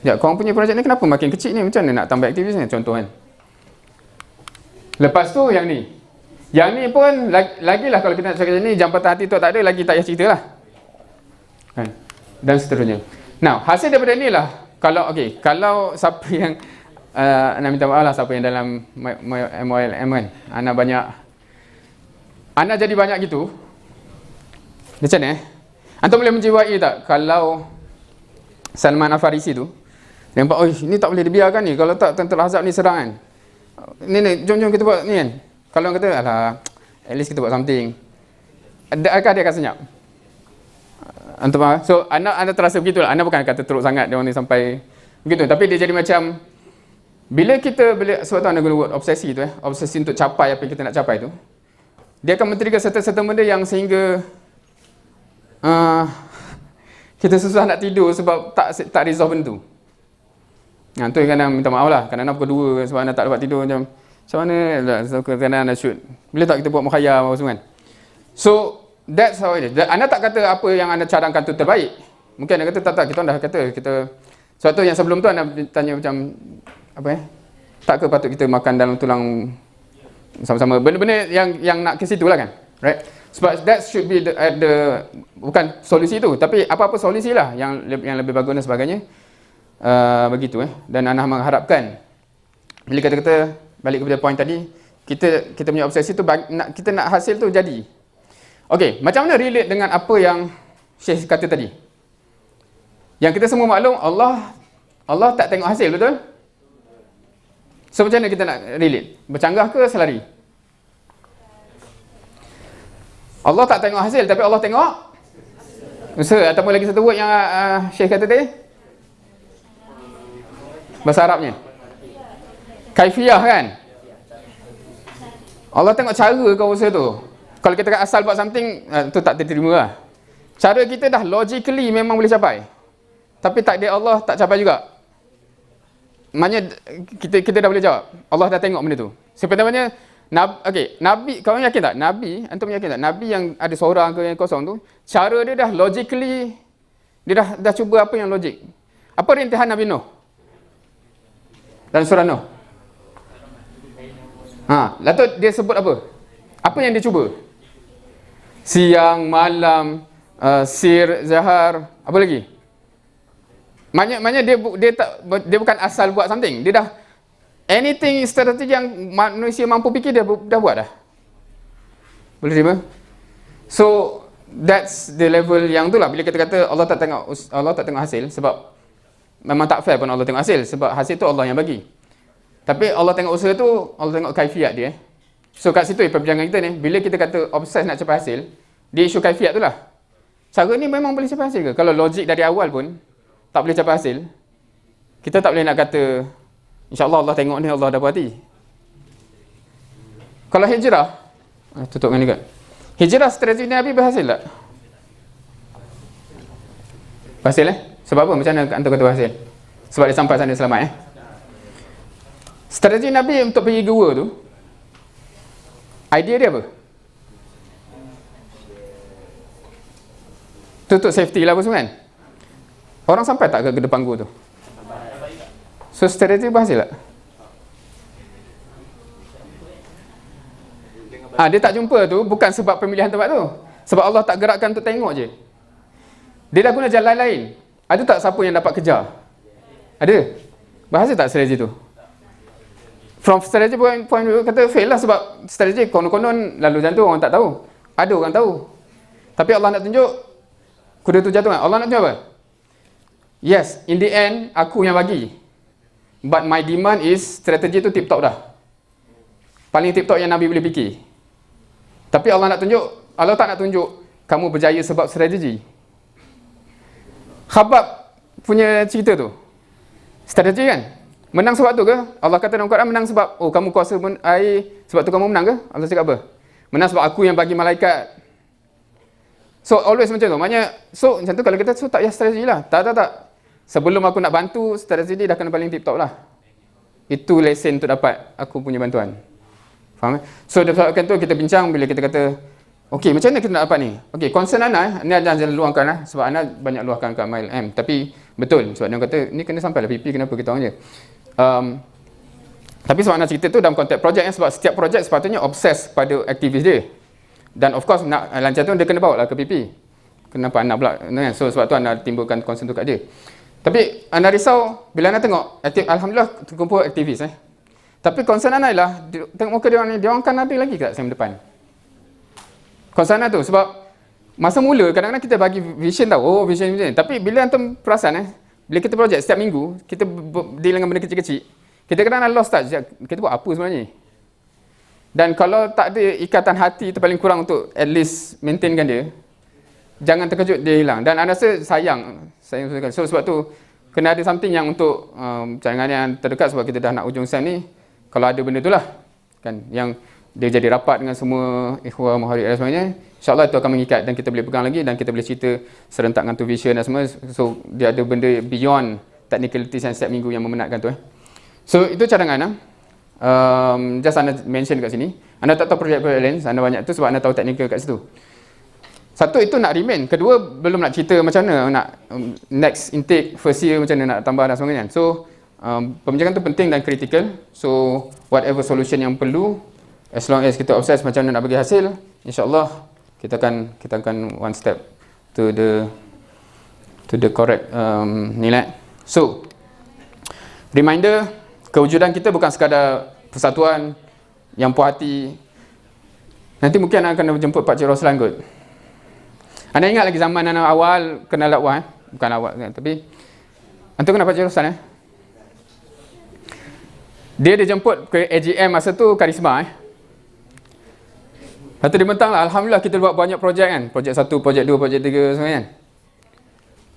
Ya, korang punya projek ni kenapa makin kecil ni? Macam mana nak tambah aktivis ni? Contoh kan. Lepas tu yang ni. Yang ni pun lagilah kalau kita nak cakap ni jambatan hati tu tak ada lagi tak payah cerita lah. Kan? Dan seterusnya. Now, hasil daripada ni lah kalau siapa yang nak minta maaf lah siapa yang dalam MOLM kan. Ana jadi banyak gitu. Macam ni Antum boleh menjiwai tak kalau Salman Al-Farisi tu nampak, oh ni tak boleh dibiarkan ni, kalau tak Tentera Ahzab ni serang kan. Ni jom kita buat ni kan. Kalau orang kata alah at least kita buat something, adakah dia akan senyap? Antum faham? So anda terasa begitulah. Anda bukan kata teruk sangat dia orang ni sampai begitu, tapi dia jadi macam bila sebab tu anda guna word obsesi tu obsesi untuk capai apa yang kita nak capai tu, dia akan men-trigger serta-serta benda yang sehingga kita susah nak tidur sebab tak resolve benda tu. Tu yang kadang minta maaf lah, kadang-kadang pukul 2 sebab anda tak dapat tidur macam mana kadang-kadang anda shoot. Bila tak kita buat mukhayyam apa semua kan. So that's how it is. Anda tak kata apa yang anda cadangkan tu terbaik. Mungkin anda kata tak kita dah kata kita. Sebab tu yang sebelum tu anda tanya macam tak ke patut kita makan dalam tulang sama-sama, benda-benda yang nak ke situ lah kan, right? Sebab that should be bukan solusi tu, tapi apa-apa solusi lah yang lebih bagus dan sebagainya. Begitu dan Ana mengharapkan bila kata-kata balik kepada poin tadi, kita punya obsesi tu kita nak hasil tu jadi. Okey, macam mana relate dengan apa yang Syekh kata tadi? Yang kita semua maklum Allah tak tengok hasil, betul? So macam mana kita nak relate? Bercanggah ke selari? Allah tak tengok hasil, tapi Allah tengok usaha. Ataupun lagi satu word yang Syekh kata tadi, bahasa Arabnya kaifiyah kan. Allah tengok cara kau usaha tu. Kalau kita asal buat something, tu tak diterima lah. Cara kita dah logically memang boleh capai, tapi takdir Allah tak capai juga. Maknanya kita dah boleh jawab, Allah dah tengok benda tu. Sebenarnya Nabi, kau yakin tak? Antum yakin tak? Nabi yang ada seorang ke yang kosong tu, cara dia dah logically, dia dah cuba apa yang logik. Apa rintihan Nabi Nuh? Dalam surah Nuh. Lalu dia sebut apa? Apa yang dia cuba? Siang, malam, sir, zahar, apa lagi? Maknanya dia bukan asal buat something. Dia dah anything strategi yang manusia mampu fikir dia dah buat dah. Boleh terima? So that's the level yang tu lah. Bila kita kata Allah tak tengok hasil, sebab memang tak fair pun Allah tengok hasil, sebab hasil tu Allah yang bagi. Tapi Allah tengok usaha tu, Allah tengok kaifiat dia. So kat situ perbincangan kita ni, bila kita kata obses nak capai hasil, dia isu kaifiat tu lah. Cara ni memang boleh capai hasil ke? Kalau logik dari awal pun tak boleh capai hasil, kita tak boleh nak kata InsyaAllah Allah tengok ni, Allah dah berhati. Kalau hijrah, tutup dengan dekat. Hijrah strategi Nabi berhasil tak? Berhasil Sebab apa? Macam mana antum kata berhasil? Sebab dia sampai sana selamat Strategi Nabi untuk pergi gua tu, idea dia apa? Tutup safety lah apa semua kan? Orang sampai tak ke depan gua tu? So strategi berhasil tak? Dia tak jumpa tu bukan sebab pemilihan tempat tu, sebab Allah tak gerakkan untuk tengok je. Dia dah guna jalan lain. Ada tak siapa yang dapat kejar? Ada? Berhasil tak strategi tu? From strategi point kata fail lah, sebab strategi konon-konon lalu jantung orang tak tahu. Ada orang tahu. Tapi Allah nak tunjuk kuda tu jatuh kan? Allah nak tunjuk apa? Yes, in the end aku yang bagi. But my demand is strategi tu tip top dah. Paling tip top yang Nabi boleh fikir. Tapi Allah tak nak tunjuk kamu berjaya sebab strategi. Khabab punya cerita tu, strategi kan? Menang sebab tu ke? Allah kata dalam Quran menang sebab kamu kuasa air, sebab tu kamu menang ke? Allah cakap apa? Menang sebab aku yang bagi malaikat. So always macam tu. Maknanya macam tu kalau kita tak payah strategi lah. Tak. Sebelum aku nak bantu, strategi dia dah kena paling tip top lah. itu lesen untuk dapat aku punya bantuan. Faham? So disebabkan tu kita bincang bila kita kata, okey, macam mana kita nak dapat ni? Okey, concern Ana ni adalah jangan luahkan lah, sebab Ana banyak luahkan kat MyLM. Tapi betul, sebab dia kata ni kena sampai lah PP, kenapa kita orang je. Tapi sebab Ana cerita tu dalam konteks projek, sebab setiap projek sepatutnya obses pada aktivis dia. Dan of course nak lancar tu dia kena bawa lah ke PP. Kenapa Ana pula? So sebab tu Ana timbulkan concern tu kat dia. Tapi Ana risau bila Ana tengok alhamdulillah terkumpul aktivis Tapi concern Ana ialah tengok muka dia orang ni, dia orang kan ada lagi kat SEM depan. Concern Ana tu sebab masa mula kadang-kadang kita bagi vision tau. Oh, vision. Tapi bila antum perasan bila kita projek setiap minggu, kita deal dengan benda kecil-kecil, kita kadang-kadang lost touch. Kita buat apa sebenarnya? Dan kalau tak ada ikatan hati tu paling kurang untuk at least maintainkan dia, jangan terkejut dia hilang. Dan Ana rasa sayang. So sebab tu kena ada something yang untuk jangan yang terdekat, sebab kita dah nak ujung SEM ni. Kalau ada benda tu lah kan, yang dia jadi rapat dengan semua ikhwah muharid dan sebagainya, insyaAllah itu akan mengikat dan kita boleh pegang lagi dan kita boleh cerita serentak dengan tu vision dan semua. So dia ada benda beyond technicalities yang setiap minggu yang memenatkan tu So itu cadangan just Anda mention kat sini. Anda tak tahu projek-projek lain, Anda banyak tu sebab Anda tahu technical kat situ. Satu, itu nak remain. Kedua, belum nak cerita macam mana nak next intake, first year macam mana nak tambah dan sebagainya. So pembincangan tu penting dan critical. So whatever solution yang perlu, as long as kita obses macam mana nak bagi hasil, insyaAllah kita akan one step to the correct nilai. So reminder, kewujudan kita bukan sekadar persatuan yang puas hati. Nanti mungkin akan jemput Pak Cik Roslan kot. Anda ingat lagi zaman Anda awal kenal dakwah bukan awal tapi antum kenal Pak Cik Roslan Dia jemput ke AGM masa tu karisma Lepas tu dia mentang lah, alhamdulillah kita buat banyak projek kan. Projek 1, projek 2, projek 3 semua kan.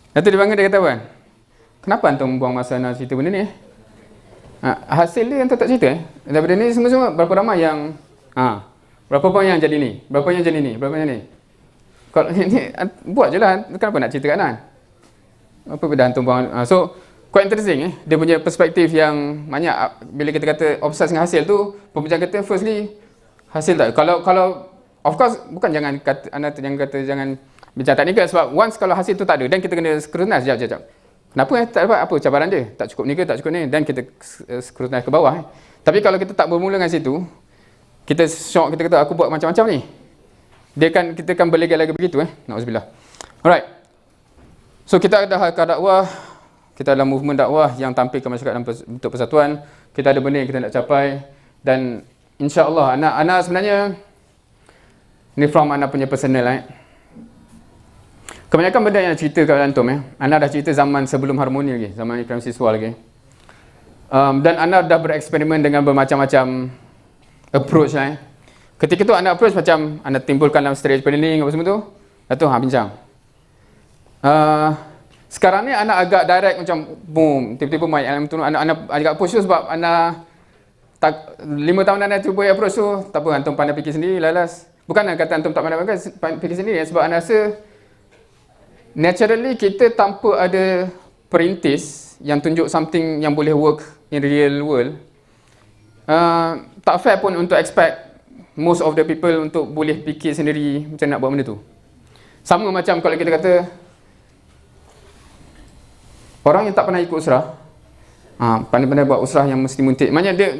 Lepas tu dia panggil, dia kata apa? Kenapa antum buang masa nak cerita benda ni hasil dia antum tak cerita daripada ni semua berapa ramai yang berapa poin yang jadi ni, berapa yang jadi ni, berapa yang ni. Kalau ni buat je lah, kenapa nak cerita kat Nan? Apa benda antum buang? So quite interesting Dia punya perspektif yang banyak. Bila kita kata obses dengan hasil tu, pembincangan kata firstly hasil tak. Kalau of course bukan jangan kata anda jangan kata jangan bincang teknikal, sebab once kalau hasil tu tak ada dan kita kena scrutinize sekejap. Kenapa tak dapat, apa cabaran dia? Tak cukup ni ke, tak cukup ni, dan kita scrutinize ke bawah Tapi kalau kita tak bermula dengan situ, kita shock, kita kata aku buat macam-macam ni, kita akan berlega-lega begitu Nauzubillah. Alright. So kita ada halaqah dakwah, kita ada movement dakwah yang tampil ke masyarakat dalam bentuk persatuan. Kita ada benda yang kita nak capai, dan insya-Allah Ana sebenarnya ni from Ana punya personal kebanyakan benda yang cerita kat antum Ana dah cerita zaman sebelum harmoni lagi, zaman ikram siswa lagi. Dan Ana dah bereksperimen dengan bermacam-macam approach Ketika tu Ana approach macam Ana timbulkan dalam stage planning apa semua tu. Lepas tu bincang. Sekarang ni Ana agak direct macam boom, tiba-tiba MyLM tu Ana agak push tu sebab Ana 5 tahun Ana cuba approach tu, tak apa, antum pandai fikir sendiri, lalas. Bukan nak kata antum tak pandai fikir sendiri sebab Ana rasa naturally kita tanpa ada perintis yang tunjuk something yang boleh work in real world, tak fair pun untuk expect most of the people untuk boleh fikir sendiri macam nak buat benda tu. Sama macam kalau kita kata orang yang tak pernah ikut usrah, pandai-pandai buat usrah yang mesti muntik, maknanya dia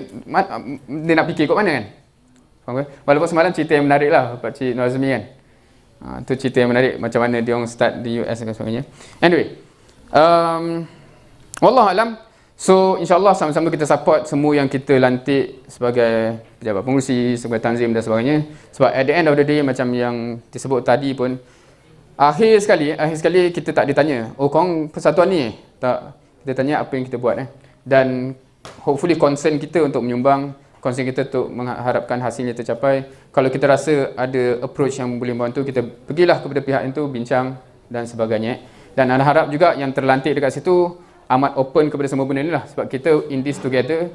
nak fikir kot mana kan. Faham ke? Walaupun semalam cerita yang menarik lah Pak Cik Nur Azmi kan. Tu cerita yang menarik macam mana dia orang start di US dan sebagainya. Anyway, wallahualam. So insyaAllah sama-sama kita support semua yang kita lantik sebagai pejabat pengurusi, sebagai tanzim dan sebagainya. Sebab at the end of the day, macam yang disebut tadi pun, akhir sekali kita tak ditanya, oh korang persatuan ni tak, kita tanya apa yang kita buat Dan hopefully concern kita untuk menyumbang, concern kita untuk mengharapkan hasilnya tercapai. Kalau kita rasa ada approach yang boleh membantu, kita pergilah kepada pihak itu, bincang dan sebagainya. Dan Ana harap juga yang terlantik dekat situ amat open kepada semua benda ni lah, sebab kita in this together.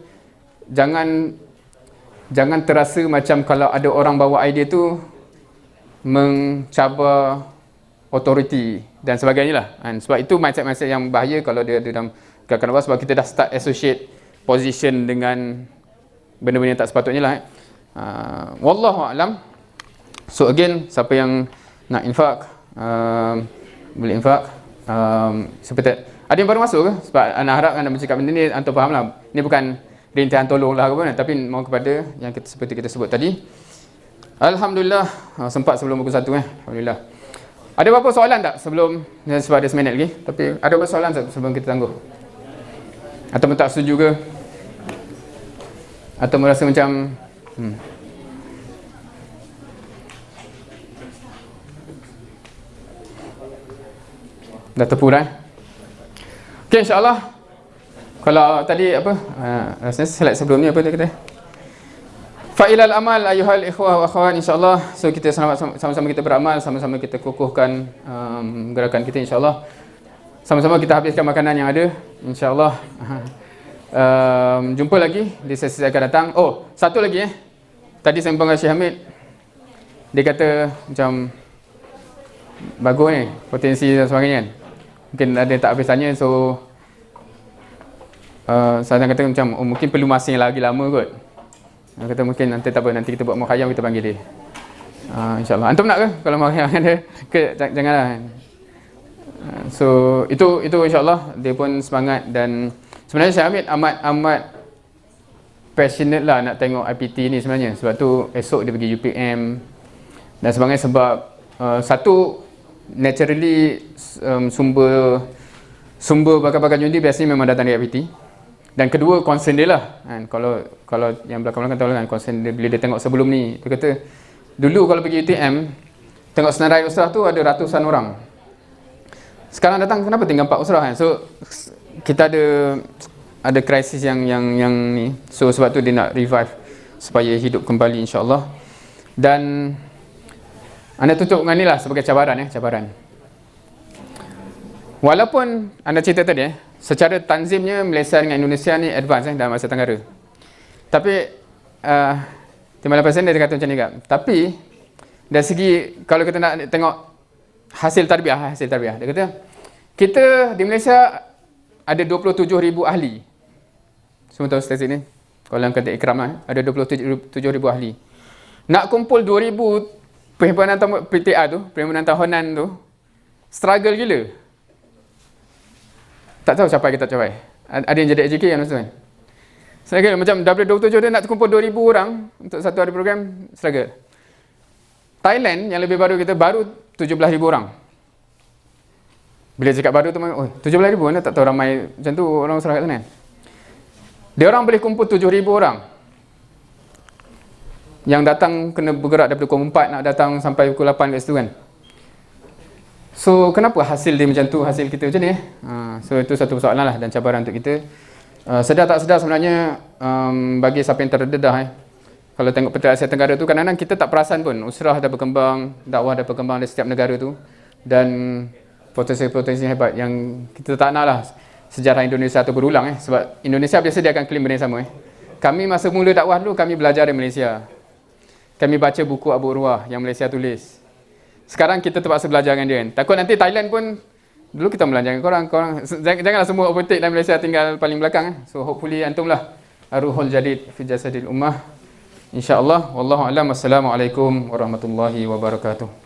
Jangan terasa macam kalau ada orang bawa idea tu mencabar authority dan sebagainya lah. Sebab itu mindset yang bahaya kalau dia ada dalam gerakan dakwah, sebab kita dah start associate position dengan benda-benda yang tak sepatutnya lah. Wallahu a'lam. So again, siapa yang nak infak, boleh infak. Seperti ada yang baru masuk ke? Sebab anak harap anda bercakap benda ni, antum faham lah. Ni bukan rintihan tolong lah ke mana, tapi mohon kepada yang seperti kita sebut tadi. Alhamdulillah, sempat sebelum pukul 1 Alhamdulillah. Ada apa-apa soalan tak sebelum, sebab ada seminit lagi, tapi ada apa soalan tak sebelum kita tangguh? Atau tak setuju ke? Atau merasa macam dah terpurah. Okay, insyaAllah. Kalau tadi apa, rasanya slide sebelum ni apa dia kata? Fa'ilal amal ayuhal ikhwah wa akhwat, insyaAllah. So kita sama-sama kita beramal, sama-sama kita kukuhkan gerakan kita, insyaAllah. Sama-sama kita habiskan makanan yang ada, insyaAllah. Jumpa lagi di sesi akan datang. Oh, satu lagi tadi saya sembang dengan Syekh Hamid. Dia kata macam bagus ni, potensi dan sebagainya kan. Mungkin ada yang tak habis tanya, so saya kata macam mungkin perlu masa yang lagi lama kot. Dia kata mungkin nanti tak apa, nanti kita buat mukhayam, kita panggil dia. InsyaAllah. Antum nak ke? Kalau mukhayam ada ke, janganlah. So itu insyaAllah dia pun semangat. Dan sebenarnya Syekh Hamid amat passionate lah nak tengok IPT ni sebenarnya. Sebab tu esok dia pergi UPM dan sebagainya. Sebab satu, naturally sumber bakal-bakal jundi biasanya memang datang dari IPT. Dan kedua, concern dia lah kan. Kalau yang belakang-belakang tahu kan, concern dia bila dia tengok sebelum ni, dia kata dulu kalau pergi UTM tengok senarai usrah tu ada ratusan orang, sekarang datang kenapa tinggal 4 usrah kan. So kita ada krisis yang ni. So sebab tu dia nak revive supaya hidup kembali, insyaAllah. Dan anda tutup dengan ni lah sebagai cabaran cabaran. Walaupun anda cerita tadi secara tanzimnya Malaysia dengan Indonesia ni advance dalam Asia Tenggara. Tapi Timbalan Presiden dia kata macam ni kan. Tapi dari segi kalau kita nak tengok hasil tarbiyah, dia kata kita di Malaysia ada 27,000 ahli. Semua tahu statistik ni. Kalau dalam kata ikram ada 27,000 ahli. Nak kumpul 2,000 perhimpunan PTA tu, perhimpunan tahunan tu, struggle gila. Tak tahu capai ke tak capai. Ada yang jadi AJK yang kan. Saya kira macam W27 dia nak kumpul 2,000 orang untuk satu hari program, struggle. Thailand yang lebih baru kita baru 17,000 orang. Bila cakap baru tu, 17,000 anda tak tahu ramai macam tu orang masyarakat sana. Dia orang boleh kumpul 7,000 orang. Yang datang kena bergerak daripada pukul 4 nak datang sampai pukul 8 kat situ kan. So kenapa hasil dia macam tu, hasil kita macam ni So itu satu persoalan lah dan cabaran untuk kita. Sedar tak sedar sebenarnya, bagi siapa yang terdedah kalau tengok peta Asia Tenggara tu, kadang-kadang kita tak perasan pun usrah dah berkembang, dakwah dah berkembang di setiap negara tu. Dan potensi-potensi hebat yang kita tak nak lah sejarah Indonesia tu berulang sebab Indonesia biasa dia akan claim benda yang sama Kami masa mula dakwah dulu, kami belajar dari Malaysia. Kami baca buku Abu Urwah yang Malaysia tulis. Sekarang kita terpaksa belajar dengan dia kan. Takut nanti Thailand pun, dulu kita belajar dengan korang janganlah semua overtake dan Malaysia tinggal paling belakang So hopefully antum lah Ruhul Jadid fi Jasadil Ummah, InsyaAllah. Wallahu a'lam. Wassalamualaikum warahmatullahi wabarakatuh.